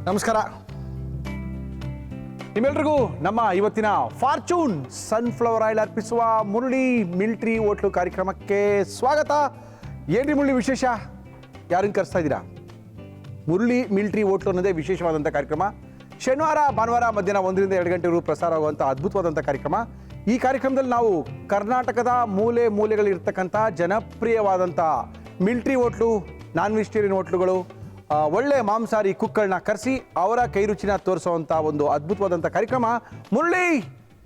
ನಮಸ್ಕಾರ ನಿಮ್ಮೆಲ್ರಿಗೂ ನಮ್ಮ ಇವತ್ತಿನ ಫಾರ್ಚೂನ್ ಸನ್ಫ್ಲವರ್ ಆಯಿಲ್ ಅರ್ಪಿಸುವ ಮುರಳಿ ಮಿಲ್ಟ್ರಿ ಹೋಟ್ಲು ಕಾರ್ಯಕ್ರಮಕ್ಕೆ ಸ್ವಾಗತ. ಏನ್ರಿ ಮುರಳಿ ವಿಶೇಷ? ಯಾರನ್ನು ಕರೆಸ್ತಾ ಇದ್ದೀರಾ? ಮುರಳಿ ಮಿಲ್ಟ್ರಿ ಹೋಟ್ಲು ಅನ್ನೋದೇ ವಿಶೇಷವಾದಂಥ ಕಾರ್ಯಕ್ರಮ. ಶನಿವಾರ ಭಾನುವಾರ ಮಧ್ಯಾಹ್ನ 1 ರಿಂದ 2 ಗಂಟೆವರೆಗೂ ಪ್ರಸಾರ ಆಗುವಂಥ ಅದ್ಭುತವಾದಂಥ ಕಾರ್ಯಕ್ರಮ. ಈ ಕಾರ್ಯಕ್ರಮದಲ್ಲಿ ನಾವು ಕರ್ನಾಟಕದ ಮೂಲೆ ಮೂಲೆಗಳಿರ್ತಕ್ಕಂಥ ಜನಪ್ರಿಯವಾದಂಥ ಮಿಲ್ಟ್ರಿ ಹೋಟ್ಲು, ನಾನ್ ವೆಜಿಟೇರಿಯನ್ ಹೋಟ್ಲುಗಳು, ಒಳ್ಳೆ ಮಾಂಸಾಹಾರಿ ಕುಕ್ಗಳನ್ನ ಕರೆಸಿ ಅವರ ಕೈ ರುಚಿನ ತೋರಿಸುವಂಥ ಒಂದು ಅದ್ಭುತವಾದಂಥ ಕಾರ್ಯಕ್ರಮ ಮುರಳಿ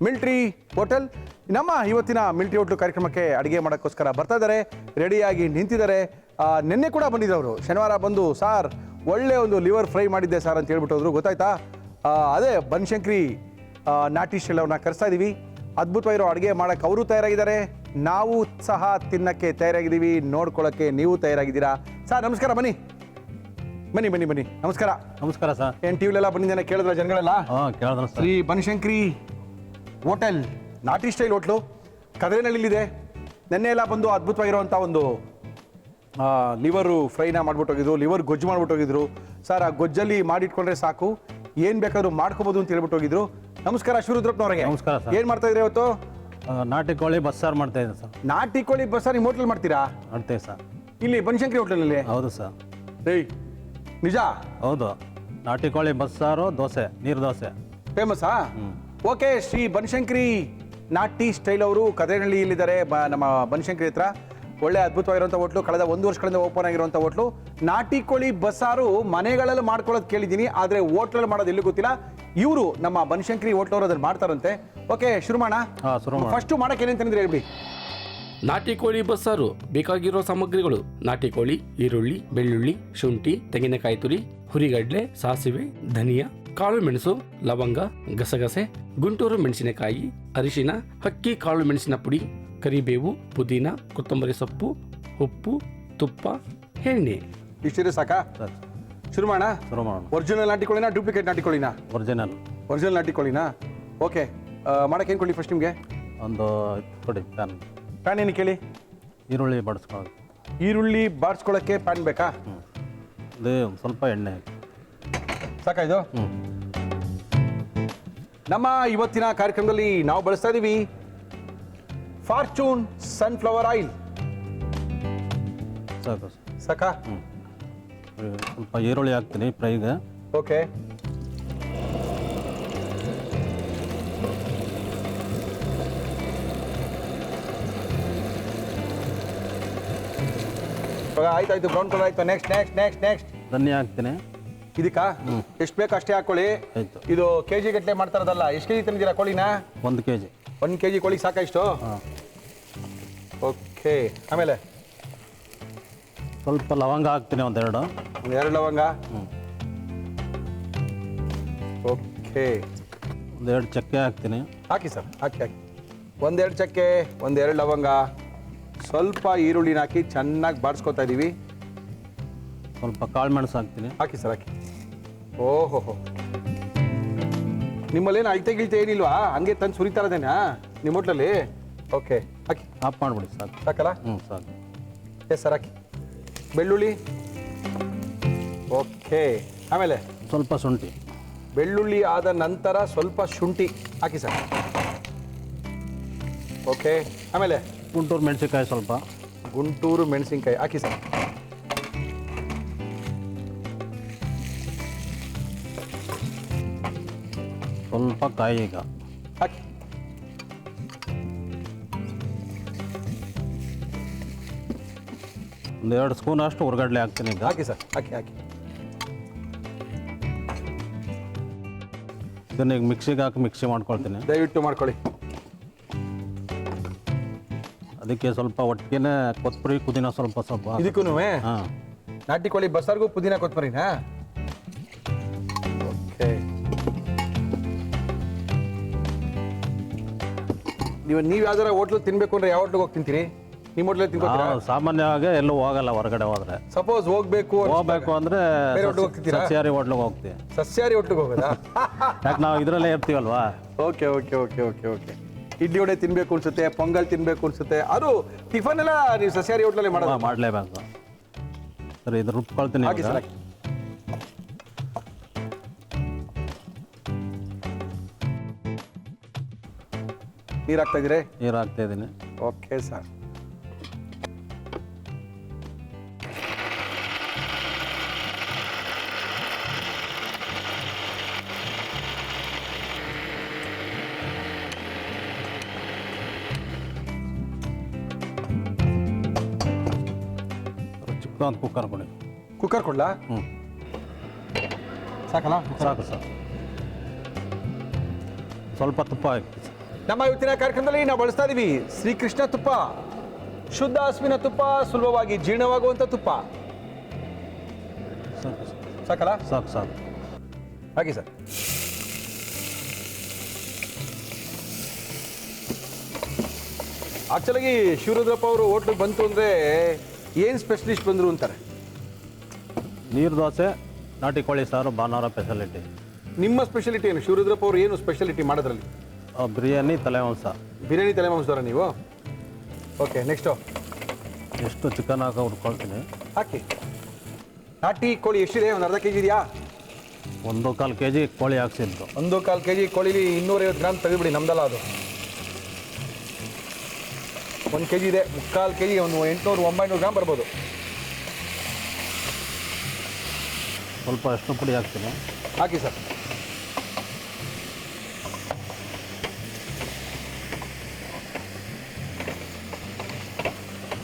ಮಿಲ್ಟ್ರಿ ಹೋಟೆಲ್. ನಮ್ಮ ಇವತ್ತಿನ ಮಿಲ್ಟ್ರಿ ಹೋಟ್ಲು ಕಾರ್ಯಕ್ರಮಕ್ಕೆ ಅಡುಗೆ ಮಾಡೋಕ್ಕೋಸ್ಕರ ಬರ್ತಾ ಇದ್ದಾರೆ, ರೆಡಿಯಾಗಿ ನಿಂತಿದ್ದಾರೆ. ನಿನ್ನೆ ಕೂಡ ಬಂದಿದ್ದವರು, ಶನಿವಾರ ಬಂದು ಸಾರ್ ಒಳ್ಳೆ ಒಂದು ಲಿವರ್ ಫ್ರೈ ಮಾಡಿದ್ದೆ ಸಾರ್ ಅಂತ ಹೇಳ್ಬಿಟ್ಟು ಹೋದ್ರು. ಗೊತ್ತಾಯ್ತಾ? ಅದೇ ಬನಶಂಕರಿ ನಾಟಿ ಸ್ಟೈಲ್ ಅವ್ರನ್ನ ಕರೆಸ್ತಾ ಇದ್ದೀವಿ. ಅದ್ಭುತವಾಗಿರೋ ಅಡುಗೆ ಮಾಡೋಕ್ಕೆ ಅವರು ತಯಾರಾಗಿದ್ದಾರೆ, ನಾವು ಸಹ ತಿನ್ನಕ್ಕೆ ತಯಾರಾಗಿದ್ದೀವಿ, ನೋಡ್ಕೊಳ್ಳೋಕ್ಕೆ ನೀವು ತಯಾರಾಗಿದ್ದೀರಾ. ಸರ್ ನಮಸ್ಕಾರ, ಬನ್ನಿ ಬನ್ನಿ ಬನ್ನಿ ಬನ್ನಿ. ನಮಸ್ಕಾರ. ನಮಸ್ಕಾರ ಸರ್. ಏನು ಟಿ ವಿಲೆಲ್ಲ ಬಂದಿದ್ದೇನೆ ಕೇಳಿದ್ರ ಜನಗಳೆಲ್ಲ? ಕೇಳಿದ್ರ ಸರ್. ಶ್ರೀ ಬನಶಂಕರಿ ಹೋಟೆಲ್ ನಾಟಿ ಸ್ಟೈಲ್ ಹೋಟ್ಲು ಕದರಿನಹಳ್ಳಿಲಿದೆ. ನೆನ್ನೆ ಎಲ್ಲ ಬಂದು ಅದ್ಭುತವಾಗಿರುವಂಥ ಒಂದು ಲಿವರು ಫ್ರೈನ ಮಾಡ್ಬಿಟ್ಟು ಹೋಗಿದ್ರು, ಲಿವರ್ ಗೊಜ್ಜು ಮಾಡ್ಬಿಟ್ಟು ಹೋಗಿದ್ರು. ಸರ್ ಆ ಗೊಜ್ಜಲ್ಲಿ ಮಾಡಿಟ್ಕೊಂಡ್ರೆ ಸಾಕು, ಏನು ಬೇಕಾದ್ರೂ ಮಾಡ್ಕೋಬೋದು ಅಂತ ಹೇಳ್ಬಿಟ್ಟು ಹೋಗಿದ್ರು. ನಮಸ್ಕಾರ ಶಿವರುದ್ರಪ್ಪನವ್ರಿಗೆ. ನಮಸ್ಕಾರ ಸರ್. ಏನು ಮಾಡ್ತಾ ಇದ್ರಿ ಇವತ್ತು? ನಾಟಿ ಕೋಳಿ ಬಸ್ಸಾರು ಮಾಡ್ತಾ ಇದ್ದೀನಿ ಸರ್. ನಾಟಿ ಕೋಳಿ ಬಸ್ಸಾರು ನಿಮ್ಮ ಹೋಟ್ಲಲ್ಲಿ ಮಾಡ್ತೀರಾ? ಮಾಡ್ತೇವೆ ಸರ್. ಇಲ್ಲಿ ಬನಶಂಕರಿ ಹೋಟ್ಲಲ್ಲಿ? ಹೌದು ಸರ್. ಏಯ್ ನಿಜ? ಹೌದು. ನಾಟಿ ಕೋಳಿ ಬಸ್ಸಾರು, ದೋಸೆ, ನೀರು ದೋಸೆ ಫೇಮಸ್ಸಾ? ಓಕೆ. ಶ್ರೀ ಬನಶಂಕರಿ ನಾಟಿ ಸ್ಟೈಲ್ ಅವರು ಕದರಿನಹಳ್ಳಿಯಲ್ಲಿದ್ದಾರೆ, ನಮ್ಮ ಬನಶಂಕರಿ ಹತ್ರ. ಒಳ್ಳೆ ಅದ್ಭುತವಾಗಿರುವಂಥ ಹೋಟ್ಲು, ಕಳೆದ 1 ವರ್ಷಗಳಿಂದ ಓಪನ್ ಆಗಿರುವಂಥ ಹೋಟ್ಲು. ನಾಟಿ ಕೋಳಿ ಬಸ್ಸಾರು ಮನೆಗಳಲ್ಲಿ ಮಾಡ್ಕೊಳ್ಳೋದು ಕೇಳಿದ್ದೀನಿ, ಆದರೆ ಹೋಟ್ಲಲ್ಲಿ ಮಾಡೋದು ಎಲ್ಲೂ ಗೊತ್ತಿಲ್ಲ. ಇವರು ನಮ್ಮ ಬನಶಂಕರಿ ಹೋಟ್ಲವರು ಅದನ್ನು ಮಾಡ್ತಾರಂತೆ. ಓಕೆ, ಶುರು ಮಾಡೋಣ. ಫಸ್ಟು ಮಾಡೋಕೆ ಏನೇನು ತಂದಿದ್ರೆ ಹೇಳ್ಬಿಡಿ. ನಾಟಿ ಕೋಳಿ ಬಸ್ಸಾರು ಬೇಕಾಗಿರೋ ಸಾಮಗ್ರಿಗಳು: ನಾಟಿ ಕೋಳಿ, ಈರುಳ್ಳಿ, ಬೆಳ್ಳುಳ್ಳಿ, ಶುಂಠಿ, ತೆಂಗಿನಕಾಯಿ ತುರಿ, ಹುರಿಗಡ್ಲೆ, ಸಾಸಿವೆ, ಧನಿಯಾ, ಕಾಳು ಮೆಣಸು, ಲವಂಗ, ಗಸಗಸೆ, ಗುಂಟೂರು ಮೆಣಸಿನಕಾಯಿ, ಅರಿಶಿನ, ಅಕ್ಕಿ ಕಾಳು ಮೆಣಸಿನ ಪುಡಿ, ಕರಿಬೇವು, ಪುದೀನ, ಕೊತ್ತಂಬರಿ ಸೊಪ್ಪು, ಉಪ್ಪು, ತುಪ್ಪ, ಎಣ್ಣೆ. ಇಷ್ಟಿದೆ ಸಾಕಾ? ಸರ್ ಶುರು ಮಾಡೋಣ. ಶುರು ಮಾಡೋಣ. ಒರಿಜಿನಲ್ ನಾಟಿ ಕೋಳಿನಾ ಡೂಪ್ಲಿಕೇಟ್ ನಾಟಿ ಕೋಳಿನಾ? ಒರಿಜಿನಲ್ ನಾಟಿ ಕೋಳಿನಾ? ಓಕೆ. ಮಾಡೋಕೆ ಏನು ಕೊಡಿ ಫಸ್ಟ್ ನಿಮಗೆ? ಒಂದು ಕೊಡಿ ಪ್ಯಾನ್ ಏನು ಕೇಳಿ? ಈರುಳ್ಳಿ ಬಡಿಸ್ಕೊಳ್ಳೋದು. ಈರುಳ್ಳಿ ಬಾಡಿಸ್ಕೊಳ್ಳೋಕ್ಕೆ ಪ್ಯಾನ್ ಬೇಕಾ? ಅದೇ ಒಂದು ಸ್ವಲ್ಪ ಎಣ್ಣೆ ಸಾಕಾ ಇದು? ನಮ್ಮ ಇವತ್ತಿನ ಕಾರ್ಯಕ್ರಮದಲ್ಲಿ ನಾವು ಬಳಸ್ತಾ ಇದ್ದೀವಿ ಫಾರ್ಚೂನ್ ಸನ್ಫ್ಲವರ್ ಆಯಿಲ್. ಸಾಕು ಸಾಕಾ? ಸ್ವಲ್ಪ ಈರುಳ್ಳಿ ಹಾಕ್ತೀನಿ ಫ್ರೈಗೆ. ಓಕೆ. ಆಯ್ತಾಯ್ತು, ಬ್ರೌನ್ ಕಲರ್ ಆಯ್ತು. ನೆಕ್ಸ್ಟ್ ಧನಿಯಾ ಹಾಕ್ತೀನಿ. ಇದಕ್ಕಾ ಎಷ್ಟು ಬೇಕು ಅಷ್ಟೇ ಹಾಕೊಳ್ಳಿ. ಆಯ್ತು. ಇದು ಕೆಜಿ ಗಟ್ಟಲೆ ಮಾಡ್ತಾರದಲ್ಲ, ಎಷ್ಟು ಕೆಜಿ ತಂದಿದ್ದೀರಾ ಕೋಳಿನ? 1 kg. 1 kg ಕೋಳಿಗೆ ಸಾಕಾ ಇಷ್ಟು? ಓಕೆ. ಆಮೇಲೆ ಸ್ವಲ್ಪ ಲವಂಗ ಹಾಕ್ತೀನಿ, ಒಂದೆರಡು ಲವಂಗ. ಓಕೆ. ಒಂದೆರಡು ಚಕ್ಕೆ ಹಾಕ್ತೀನಿ. ಹಾಕಿ ಸರ್, ಹಾಕಿ. 1-2 ಚಕ್ಕೆ, 1-2 ಲವಂಗ, ಸ್ವಲ್ಪ ಈರುಳ್ಳಿನ ಹಾಕಿ ಚೆನ್ನಾಗಿ ಬಾಡಿಸ್ಕೊತಾ ಇದ್ದೀವಿ. ಸ್ವಲ್ಪ ಕಾಳು ಮೆಣಸು ಹಾಕ್ತೀನಿ. ಹಾಕಿ ಸರ್, ಹಾಕಿ. ಓಹೋ, ನಿಮ್ಮಲ್ಲೇನು ಅಳತೆ ಗಿಳ್ತೆ ಏನಿಲ್ವಾ? ಹಂಗೆ ತಂದು ಸುರಿತಾ ಇರೋದೇನಾ ನಿಮ್ಮ ಹೋಟ್ಲಲ್ಲಿ? Okay, hockey. ಆಫ್ ಮಾಡಿಬಿಡಿ ಸಾಕು. ಸಾಕಲ್ಲ? ಸಾಕು. ಎಸ್ ಸರ್, ಹಾಕಿ. ಬೆಳ್ಳುಳ್ಳಿ. ಓಕೆ. ಆಮೇಲೆ ಸ್ವಲ್ಪ ಶುಂಠಿ. ಬೆಳ್ಳುಳ್ಳಿ ಆದ ನಂತರ ಸ್ವಲ್ಪ ಶುಂಠಿ ಹಾಕಿ ಸರ್. ಓಕೆ. ಆಮೇಲೆ ಗುಂಟೂರು ಮೆಣಸಿನ್ಕಾಯಿ, ಸ್ವಲ್ಪ ಗುಂಟೂರು ಮೆಣಸಿನ್ಕಾಯಿ ಹಾಕಿ ಸರ್. ಸ್ವಲ್ಪ ಕಾಯಿ ಈಗ ಹಾಕಿ. ಒಂದು 2 ಸ್ಪೂನ್ ಅಷ್ಟು ಹುರ್ಗಡ್ಲೆ ಹಾಕ್ತೀನಿ ಈಗ. ಹಾಕಿ ಸರ್, ಹಾಕಿ. ಇದನ್ನ ಈಗ ಮಿಕ್ಸಿಗೆ ಹಾಕಿ ಮಿಕ್ಸಿ ಮಾಡ್ಕೊಳ್ತೀನಿ. ದಯವಿಟ್ಟು ಮಾಡ್ಕೊಳ್ಳಿ. ಅದಕ್ಕೆ ಸ್ವಲ್ಪ ಒಟ್ಟಿಗೆ ಕೊತ್ತಂಬರಿ, ಪುದೀನ ಸ್ವಲ್ಪ ಇದಕ್ಕೂ ಹಾಂ. ನಾಟಿ ಕೋಳಿ ಬಸ್ಸಾರ್ಗೂ ಪುದೀನ ಕೊತ್ತಂಬರಿನಾ? ಓಕೆ. ನೀವು ಯಾವ್ದಾರ ಹೋಟ್ಲು ತಿನ್ಬೇಕು ಅಂದ್ರೆ ಯಾವ ಹೋಟ್ಲಿಗೆ ಹೋಗಿ ತಿಂತೀರಿ? ನಿಮ್ಮ ಹೋಟ್ಲಲ್ಲಿ ತಿನ್ಕೋತೀರಾ? ಸಾಮಾನ್ಯವಾಗಿ ಎಲ್ಲೂ ಹೋಗಲ್ಲ ಹೊರಗಡೆ ಹೋದ್ರೆ. ಸಪೋಸ್ ಹೋಗ್ಬೇಕು ಅಂದ್ರೆ ಸಸ್ಯಾಹಾರಿ ಹೋಟ್ಲಿಗೆ ಹೋಗ್ತೀವಿ. ಸಸ್ಯಾಹಾರಿ ಹೋಟ್ಲಿಗೆ ಹೋಗೋದಾ? ಯಾಕೆ ನಾವು ಇದರಲ್ಲೇ ಇರ್ತೀವಲ್ವಾ. ಓಕೆ. ಇಡ್ಲಿ ವಡೆ ತಿನ್ಬೇಕು ಅನ್ಸುತ್ತೆ, ಪೊಂಗಲ್ ತಿನ್ಬೇಕು ಅನ್ಸುತ್ತೆ, ಅದು ಟಿಫನ್ ಎಲ್ಲ ನೀವು ಸಸ್ಯಾಹಾರಿ ಹೋಟ್ಲಲ್ಲಿ ಮಾಡಲೇಬೇಕು. ಸರಿ, ಇದು ರುಬ್ಕೊಳ್ತೀನಿ. ನೀರು ಹಾಕ್ತಾ ಇದ್ದೀರಿ? ನೀರು ಹಾಕ್ತಾ ಇದ್ದೀನಿ. Okay sir. ಚಿಕ್ಕದೊಂದು ಕುಕ್ಕರ್ ಕೊಡಿ. ಕುಕ್ಕರ್ ಕೊಡ್ಲಾ? ಹ್ಞೂ ಸಾಕಲ್ಲ? ಸಾಕು ಸರ್. ಸ್ವಲ್ಪ ತುಪ್ಪ ಹಾಕಿ. ನಮ್ಮ ಇವತ್ತಿನ ಕಾರ್ಯಕ್ರಮದಲ್ಲಿ ನಾವು ಬಳಸ್ತಾ ಇದೀವಿ ಶ್ರೀಕೃಷ್ಣ ತುಪ್ಪ, ಶುದ್ಧ ಹಸುವಿನ ತುಪ್ಪ, ಸುಲಭವಾಗಿ ಜೀರ್ಣವಾಗುವಂಥ ತುಪ್ಪ. ಸಾಕು ಸಾಕಲ್ಲ? ಸಾಕು ಸಾಕು. ಹಾಗೆ ಸರ್. ಆಕ್ಚುಲಾಗಿ ಶಿವರುದ್ರಪ್ಪ ಅವರು ಹೋಟ್ಲಿಗೆ ಬಂತು ಅಂದರೆ ಏನು ಸ್ಪೆಷಲಿಸ್ಟ್ ಬಂದರು ಅಂತಾರೆ? ನೀರು ದೋಸೆ, ನಾಟಿ ಕೋಳಿ ಸಾರು ಭಾನುವಾರ ಸ್ಪೆಷಾಲಿಟಿ. ನಿಮ್ಮ ಸ್ಪೆಷಾಲಿಟಿ ಏನು? ಶಿವರುದ್ರಪ್ಪ ಅವರು ಏನು ಸ್ಪೆಷಾಲಿಟಿ ಮಾಡೋದ್ರಲ್ಲಿ? ಬಿರಿಯಾನಿ ತಲೆ ಮಾಂಸ. ಬಿರಿಯಾನಿ ತಲೆ ಮಾಂಸದವರ ನೀವು? ಓಕೆ, ನೆಕ್ಸ್ಟು ಎಷ್ಟು ಚಿಕನ್ ಹಾಕಿ ಹುಡ್ಕೊಳ್ತೀನಿ. ಹಾಕಿ. ನಾಟಿ ಕೋಳಿ ಎಷ್ಟಿದೆ? ಒಂದು ಅರ್ಧ ಕೆ ಜಿ ಇದೆಯಾ? 1.25 kg ಕೋಳಿ ಹಾಕ್ಸಿದ್ದು. 1.25 kg ಕೋಳಿಲಿ 250 ಗ್ರಾಮ್ ತೆಗೆದುಬಿಡಿ, ನಮ್ದಲ್ಲ ಅದು. 1 kg ಇದೆ, 3/4 kg, ಒಂದು 800-900 ಗ್ರಾಮ್ ಬರ್ಬೋದು. ಸ್ವಲ್ಪ ಅಷ್ಟು ಪುಡಿ ಹಾಕ್ತೀನಿ. ಹಾಕಿ ಸರ್.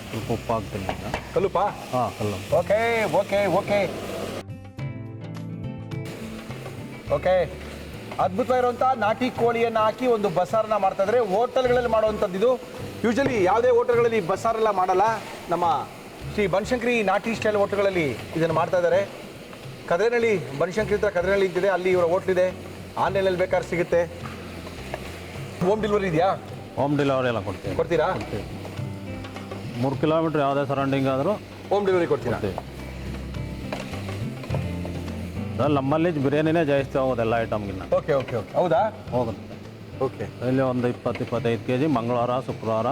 ಸ್ವಲ್ಪ ಉಪ್ಪು ಹಾಕ್ತೀನಿ ಈಗ. ಕಲ್ಲುಪ್ಪ? ಹಾಂ, ಕಲ್ಲು. Okay okay okay okay. ಅದ್ಭುತವಾಗಿರುವಂಥ ನಾಟಿ ಕೋಳಿಯನ್ನು ಹಾಕಿ ಒಂದು ಬಸಾರನ್ನ ಮಾಡ್ತಾ ಇದ್ದಾರೆ. ಹೋಟೆಲ್ಗಳಲ್ಲಿ ಮಾಡುವಂಥದ್ದು ಇದು. ಯೂಶಲಿ ಯಾವುದೇ ಹೋಟೆಲ್ಗಳಲ್ಲಿ ಬಸಾರೆಲ್ಲ ಮಾಡಲ್ಲ. ನಮ್ಮ ಶ್ರೀ ಬನಶಂಕರಿ ನಾಟಿ ಸ್ಟೈಲ್ ಹೋಟೆಲ್ಗಳಲ್ಲಿ ಇದನ್ನು ಮಾಡ್ತಾ ಇದ್ದಾರೆ. ಕದ್ರೇನಹಳ್ಳಿ, ಬನಶಂಕರಿ ಹತ್ರ ಕದ್ರೇನಹಳ್ಳಿ ಅಂತಿದೆ, ಅಲ್ಲಿ ಇವರ ಹೋಟ್ಲಿದೆ. ಆನ್ಲೈನಲ್ಲಿ ಬೇಕಾದ್ರೆ ಸಿಗುತ್ತೆ. ಹೋಮ್ ಡೆಲಿವರಿ ಇದೆಯಾ? ಹೋಮ್ ಡೆಲಿವರಿ ಎಲ್ಲ ಕೊಡ್ತೀವಿ. ಕೊಡ್ತೀರಾ? 3 ಕಿಲೋಮೀಟ್ರ್ ಯಾವುದೇ ಸರೌಂಡಿಂಗ್ ಆದರೂ ಹೋಮ್ ಡೆಲಿವರಿ ಕೊಡ್ತೀರಾ? ನಮ್ಮಲ್ಲಿ ಬಿರಿಯಾನಿನೇ ಜಾಸ್ತಿ ಹೋಗೋದು ಎಲ್ಲ ಐಟಮ್ಗಿನ್ನ. Okay okay okay. ಹೌದಾ? ಹೋಗುತ್ತೆ. ಓಕೆ. ಇಲ್ಲಿ ಒಂದು 20-25 kg ಮಂಗಳವಾರ, ಶುಕ್ರವಾರ,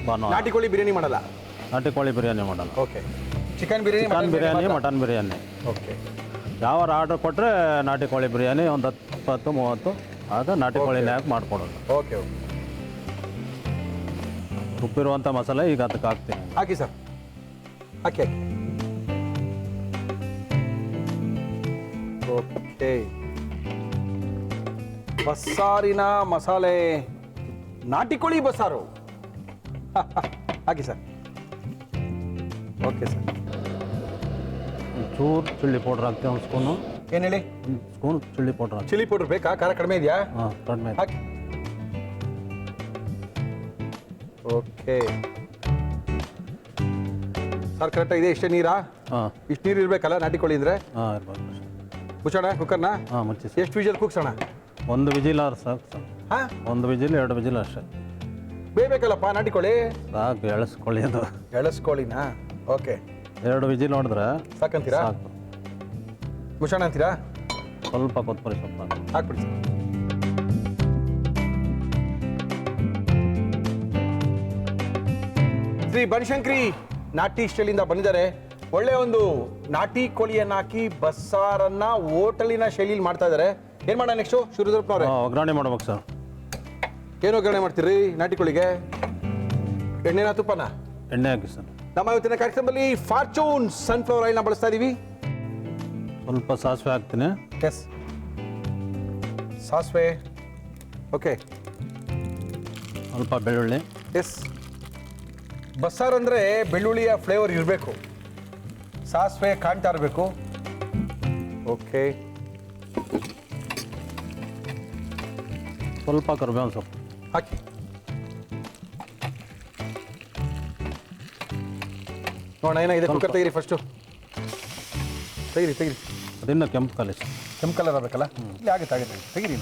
ಭಾನುವಾರ. ನಾಟಿ ಕೋಳಿ ಬಿರಿಯಾನಿ ಮಾಡಲ್ಲ? ನಾಟಿ ಕೋಳಿ ಬಿರಿಯಾನಿ ಮಾಡಲ್ಲ. Okay. Chicken biryani, chicken biryani, mutton biryani. Okay. ಯಾವ ಆರ್ಡ್ರ್ ಕೊಟ್ಟರೆ ನಾಟಿ ಕೋಳಿ ಬಿರಿಯಾನಿ ಒಂದು 20-30 ಆಗ ನಾಟಿ ಕೋಳಿನೇ ಹಾಕಿ ಮಾಡಿಕೊಡೋದು. Okay okay. ರುಬ್ಬಿರುವಂಥ ಮಸಾಲೆ ಈಗ ಅದಕ್ಕೆ ಹಾಕ್ತೀನಿ. ಹಾಕಿ ಸರ್, ಹಾಕಿ ಹಾಕಿ. ಓಕೆ. ಬಸ್ಸಾರಿನ ಮಸಾಲೆ, ನಾಟಿ ಕೋಳಿ ಬಸ್ಸಾರು. ಹಾಕಿ ಸರ್. Okay sir. ಚೂರು ಚಿಲ್ಲಿ ಪೌಡ್ರ್ ಹಾಕ್ತೀವಿ, ಒಂದು ಸ್ಪೂನು. ಏನು ಹೇಳಿ? ಸ್ಪೂನ್ ಚಿಲ್ಲಿ ಪೌಡ್ರ್ ಹಾಕಿ. ಚಿಲ್ಲಿ ಪೌಡ್ರ್ ಬೇಕಾ? ಖಾರ ಕಡಿಮೆ ಇದೆಯಾ? ಹಾಂ, ಕಡಿಮೆ. ಹಾಕಿ. ಓಕೆ ಸರ್, ಕರೆಕ್ಟಾಗಿದೆ. ಇಷ್ಟೇ ನೀರಾ? ಹಾಂ, ಇಷ್ಟು ನೀರು ಇರಬೇಕಲ್ಲ ನಾಟಿ ಕೋಳಿ ಅಂದರೆ? ಹಾಂ, ಇರ್ಬೋದು. ಮುಚ್ಚೋಣ ಕುಕ್ಕರ್ನ? ಹಾಂ, ಮುಚ್ಚಿ. ಎಷ್ಟು ವಿಜಲ್ ಕೂಗ್ಸೋಣ? 1 ವಿಜಿಲ್ ಆದ್ರೆ ಸಾಕು ಸರ್. ಹಾಂ, 1 ವಿಜಿಲ್ 2 ವಿಜಿಲ್ ಅಷ್ಟೇ ಬೇಯಬೇಕಲ್ಲಪ್ಪ ನಾಟಿ ಕೋಳಿ? ಸಾಕು, ಎಳಸ್ಕೊಳ್ಳಿ ಅದು. ಎಳಸ್ಕೋಳಿನಾ? ಓಕೆ. 2 ವಿಜಿಲ್ ನೋಡಿದ್ರೆ ಸಾಕಂತೀರಾ? ಸಾಕು. ಮುಚ್ಚೋಣ ಅಂತೀರಾ? ಸ್ವಲ್ಪ ಕೊತ್ತಂಬರಿ ಸೊಪ್ಪು ಹಾಕ್ಬಿಡಿ. ಶ್ರೀ ಬನಶಂಕರಿ ನಾಟಿ ಸ್ಟೈಲಿಂದ ಬಂದಿದ್ದಾರೆ. ಒಳ್ಳೆ ಒಂದು ನಾಟಿ ಕೋಳಿಯನ್ನು ಹಾಕಿ ಬಸ್ಸಾರನ್ನ ಹೋಟೆಲಿನ ಶೈಲಿಯಲ್ಲಿ ಮಾಡ್ತಾ ಇದ್ದಾರೆ. ಏನು ಮಾಡೋಣ ನೆಕ್ಸ್ಟು ಶಿವರುದ್ರಪ್ಪನವ್ರೆ? ಒಗ್ಗರಣೆ ಮಾಡ್ಬೇಕು ಸರ್. ಏನು ಒಗ್ಗರಣೆ ಮಾಡ್ತೀರಿ ನಾಟಿ ಕೋಳಿಗೆ? ಎಣ್ಣೆನ ತುಪ್ಪನ? ಎಣ್ಣೆ ಹಾಕಿ ಸರ್. ನಮ್ಮ ಇವತ್ತಿನ ಕಾರ್ಯಕ್ರಮದಲ್ಲಿ ಫಾರ್ಚೂನ್ ಸನ್ಫ್ಲವರ್ ಆಯಿಲ್ನ ಬಳಸ್ತಾ ಇದ್ದೀವಿ. ಸ್ವಲ್ಪ ಸಾಸಿವೆ ಹಾಕ್ತೀನಿ. ಎಸ್, ಸಾಸಿವೆ. ಓಕೆ. ಸ್ವಲ್ಪ ಬೆಳ್ಳುಳ್ಳಿ. ಎಸ್, ಬಸ್ಸಾರು ಅಂದರೆ ಬೆಳ್ಳುಳ್ಳಿಯ ಫ್ಲೇವರ್ ಇರಬೇಕು, ಸಾಸಿವೆ ಕಾಣ್ತಾ ಇರಬೇಕು. ಓಕೆ. ಸ್ವಲ್ಪ ಕರಿಬೇವಿನ ಸೊಪ್ಪು ಹಾಕಿ. ನೋಡೋಣ ಏನಾಗಿದೆ. ಕುಕ್ಕರ್ ತೆಗೀರಿ ಫಸ್ಟು. ತೆಗೀರಿ ತೆಗೀರಿ. ಅದನ್ನು ಕೆಂಪು ಕಲಿಸಿ. ಕೆಂಪು ಕಲರ್ ಆಗಬೇಕಲ್ಲ? ಇಲ್ಲಿ ಆಗುತ್ತೆ ಆಗುತ್ತೆ, ತೆಗೀರಿ.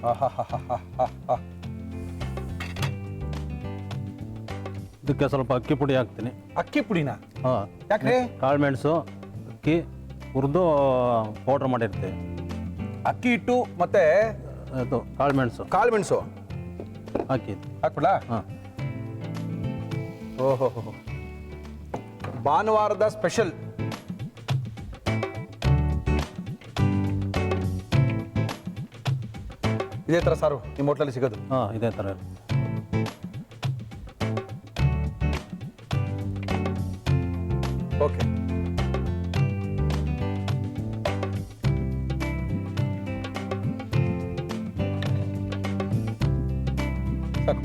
ಹಾ ಹಾ ಹಾ ಹಾ ಹಾ ಹಾ. ಇದಕ್ಕೆ ಸ್ವಲ್ಪ ಅಕ್ಕಿ ಪುಡಿ ಹಾಕ್ತೀನಿ. ಅಕ್ಕಿ ಪುಡಿನಾ? ಹಾಂ. ಯಾಕ್ರಿ? ಕಾಳು ಮೆಣಸು, ಅಕ್ಕಿ ಹುರಿದು ಪೌಡ್ರ್ ಮಾಡಿರ್ತೀವಿ. ಅಕ್ಕಿ ಹಿಟ್ಟು ಮತ್ತೆ ಅದು ಕಾಳು ಮೆಣಸು. ಕಾಳು ಮೆಣಸು ಹಾಕಿ ಹಾಕ್ಬಿಡಾ? ಹಾಂ. ಓಹೋ, ಭಾನುವಾರದ ಸ್ಪೆಷಲ್. ಇದೇ ಥರ ಸಾರು ನಿಮ್ಮ ಹೋಟ್ಲಲ್ಲಿ ಸಿಗೋದು? ಹಾಂ ಇದೇ ಥರ ಓಕೆ. ಸಾಕು.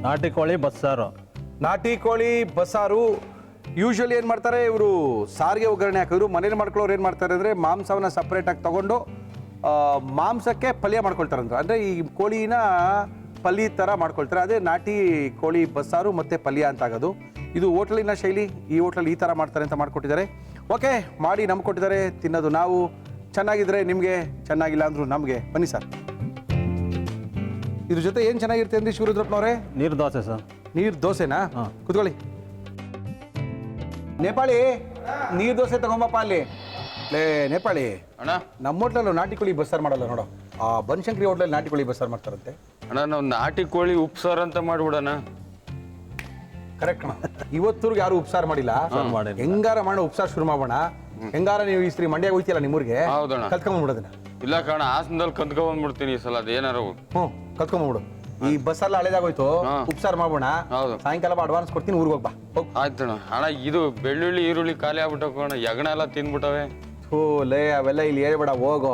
ನಾಟಿ ಕೋಳಿ ಬಸ್ಸಾರು. ನಾಟಿ ಕೋಳಿ ಬಸ್ಸಾರು ಯೂಶ್ವಲಿ ಏನು ಮಾಡ್ತಾರೆ ಇವರು, ಸಾರಿಗೆ ಒಗ್ಗರಣೆ ಹಾಕಿದ್ರು. ಮನೇಲಿ ಮಾಡ್ಕೊಳ್ಳೋರು ಏನು ಮಾಡ್ತಾರೆ ಅಂದರೆ ಮಾಂಸವನ್ನು ಸಪ್ರೇಟಾಗಿ ತೊಗೊಂಡು ಮಾಂಸಕ್ಕೆ ಪಲ್ಯ ಮಾಡ್ಕೊಳ್ತಾರಂದ್ರೆ, ಅಂದರೆ ಈ ಕೋಳಿನ ಪಲ್ಯ ಥರ ಮಾಡ್ಕೊಳ್ತಾರೆ. ಅದೇ ನಾಟಿ ಕೋಳಿ ಬಸ್ಸಾರು ಮತ್ತು ಪಲ್ಯ ಅಂತ ಆಗೋದು. ಇದು ಹೋಟ್ಲಿನ ಶೈಲಿ. ಈ ಹೋಟ್ಲಲ್ಲಿ ಈ ಥರ ಮಾಡ್ತಾರೆ ಅಂತ ಮಾಡಿಕೊಟ್ಟಿದ್ದಾರೆ. ಓಕೆ, ಮಾಡಿ ನಮ್ಗೆ ಕೊಟ್ಟಿದ್ದಾರೆ, ತಿನ್ನೋದು ನಾವು. ಚೆನ್ನಾಗಿದ್ರೆ ನಿಮಗೆ, ಚೆನ್ನಾಗಿಲ್ಲ ಅಂದರೂ ನಮಗೆ. ಬನ್ನಿ ಸರ್. ಇದ್ರ ಜೊತೆ ಏನು ಚೆನ್ನಾಗಿರುತ್ತೆ ಅಂದರೆ ಶಿವರುದ್ರಪ್ಪನವರೇ? ನೀರು ದೋಸೆ ಸರ್. ನೀರು ದೋಸೆನಾ? ಹಾಂ. ಕೂತ್ಕೊಳ್ಳಿ. ನೇಪಾಳಿ, ನೀರು ದೋಸೆ ತಗೊಂಬಪ್ಪ ಅಲ್ಲಿ. ಲೇ ನೇಪಾಳಿ, ಅಣ್ಣ ನಮ್ಮ ಹೋಟ್ಲಲ್ಲೂ ನಾಟಿ ಕೋಳಿ ಬಸ್ಸಾರು ಮಾಡಲ್ಲ ನೋಡು. ಆ ಬನಶಂಕರಿ ಹೋಟ್ಲಲ್ಲಿ ನಾಟಿ ಕೋಳಿ ಬಸ್ಸಾರು ಮಾಡ್ತಾರಂತೆ. ಅಣ್ಣ ನಾವು ನಾಟಿ ಕೋಳಿ ಉಪ್ಸಾರು ಅಂತ ಮಾಡ್ಬಿಡೋಣ. ಕರೆಕ್ಟ್ ಅಣ್ಣ. ಇವತ್ತೂರ್ಗೆ ಯಾರು ಉಪ್ಸಾರು ಮಾಡಿಲ್ಲ. ಮಾಡಿಲ್ಲ. ಹೆಂಗಾರ ಮಾಡೋ ಉಪ್ಸಾರು ಶುರು ಮಾಡೋಣ. ಹೆಂಗಾರ ನೀವು ಈ ಸ್ತ್ರೀ ಮಂಡ್ಯ ಹೋಯ್ತಿಲ್ಲ ನಿಮ್ಮೂರಿಗೆ, ಹೌದಣ್ಣ. ಕಲ್ತ್ಕೊಂಡ್ಬಿಡೋದನ್ನ. ಇಲ್ಲ ಕಾರಣ ಹಾಸನದಲ್ಲಿ ಕಲ್ತ್ಕೊಂಡ್ಬಂದ್ಬಿಡ್ತೀನಿ ಈ ಸಲ ಅದೇನಾರು. ಹ್ಞೂ, ಕಲ್ತ್ಕೊಂಡ್ಬಿಡು. ಈ ಬಸ್ಸೆಲ್ಲ ಹಳೇದಾಗೋಯ್ತು, ಹಾ. ಉಪ್ಸಾರು ಮಾಡೋಣ. ಹೌದು. ಸಾಯಂಕಾಲ ಅಡ್ವಾನ್ಸ್ ಕೊಡ್ತೀನಿ, ಊರಿಗೆ ಹೋಗ್ಬಾ. ಹೋಗ್. ಆಯ್ತಣ್ಣ. ಅಣ್ಣ ಇದು ಬೆಳ್ಳುಳ್ಳಿ ಈರುಳ್ಳಿ ಖಾಲಿ ಆಗ್ಬಿಟ್ಟಣ್ಣ, ಯಗಣ ಎಲ್ಲ ತಿಂದ್ಬಿಟ್ಟವೆ. ಥೂ ಲೇ, ಅವೆಲ್ಲ ಇಲ್ಲಿ ಹೇಳ್ಬೇಡ, ಹೋಗೋ.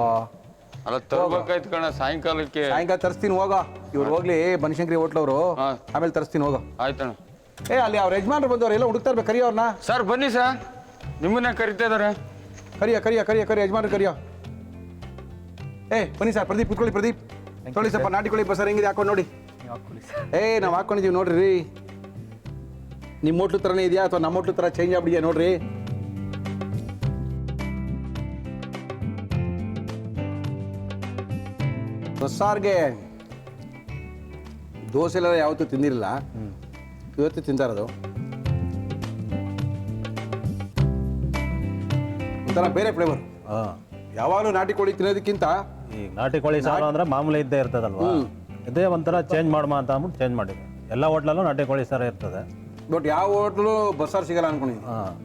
ಅಲ್ಲ ತರ್ಬೇಕಾಯ್ತು ಕಣ ಸಾಯಂಕಾಲಕ್ಕೆ. ಸಾಯಂಕಾಲ ತರಿಸ್ತೀನಿ, ಹೋಗೋ. ಇವ್ರು ಹೋಗ್ಲಿ ಬನಶಂಕರಿ ಹೋಟ್ಲವರು, ಹಾ. ಆಮೇಲೆ ತರಿಸ್ತೀನಿ, ಹೋಗೋ. ಆಯ್ತಣ್ಣ. ಏ ಅಲ್ಲಿ ಅವ್ರ ಯಜಮಾನ್ರು ಬಂದವ್ರು, ಎಲ್ಲ ಹುಡುಕ್ತಾ ಇರ್ಬೇಕು, ಕರಿಯೋ ಅವ್ರನ್ನ. ಸರ್ ಬನ್ನಿ ಸರ್, ನಿಮ್ಮನ್ನ ಕರಿತಾ ಇದಾರೆ. ಕರಿಯ ಯಜಮಾನ್ರು ಕರಿಯೋ. ಏ ಬನ್ನಿ ಸರ್, ಪ್ರದೀಪ್ ಕುತ್ಕೊಳ್ಳಿ. ಪ್ರದೀಪ್ ತೊಗೊಳ್ಳಿ ಸ್ವಲ್ಪ ನಾಟಿ ಕೋಳಿ ಬಸ್ಸಾರು ಹೆಂಗಿದೆ ಹಾಕೊಂಡು ನೋಡಿ. ಏ ನಾವು ಹಾಕೊಂಡಿದ್ದೀವಿ ನೋಡ್ರಿ. ನಿಮ್ಮ ಹೋಟ್ಲು ಥರನೇ ಇದೆಯಾ ಅಥವಾ ನಮ್ಮ ಹೋಟ್ಲು ಥರ ಚೇಂಜ್ ಆಗ್ಬಿಡಿಯಾ ನೋಡ್ರಿ. ಬಸ್ಸಾರ್ಗೆ ದೋಸೆ ಎಲ್ಲ ಯಾವತ್ತೂ ತಿಂದಿರಲಿಲ್ಲ, ಇವತ್ತು ತಿಂತಾ ಇರೋದು. ಒಂಥರ ಬೇರೆ ಫ್ಲೇವರ್. ಹಾಂ. ಯಾವಾಗಲೂ ನಾಟಿ ಕೋಳಿ ತಿನ್ನೋದಕ್ಕಿಂತ ಈ ನಾಟಿ ಕೋಳಿ ಸಾರು ಅಂದರೆ ಮಾಮೂಲಿ ಇದ್ದೇ ಇರ್ತದಲ್ವಾ, ಇದೇ ಒಂಥರ ಚೇಂಜ್ ಮಾಡುವ ಅಂತ ಅಂದ್ಬಿಟ್ಟು ಚೇಂಜ್ ಮಾಡಿದ್ವಿ. ಎಲ್ಲ ಹೋಟ್ಲಲ್ಲೂ ನಾಟಿ ಕೋಳಿ ಸಾರು ಇರ್ತದೆ. ಬಟ್ ಯಾವ ಹೋಟ್ಲು ಬಸ್ಸಾರು ಸಿಗಲ್ಲ ಅನ್ಕೊಂಡಿದ್ದೀನಿ. ಹಾಂ,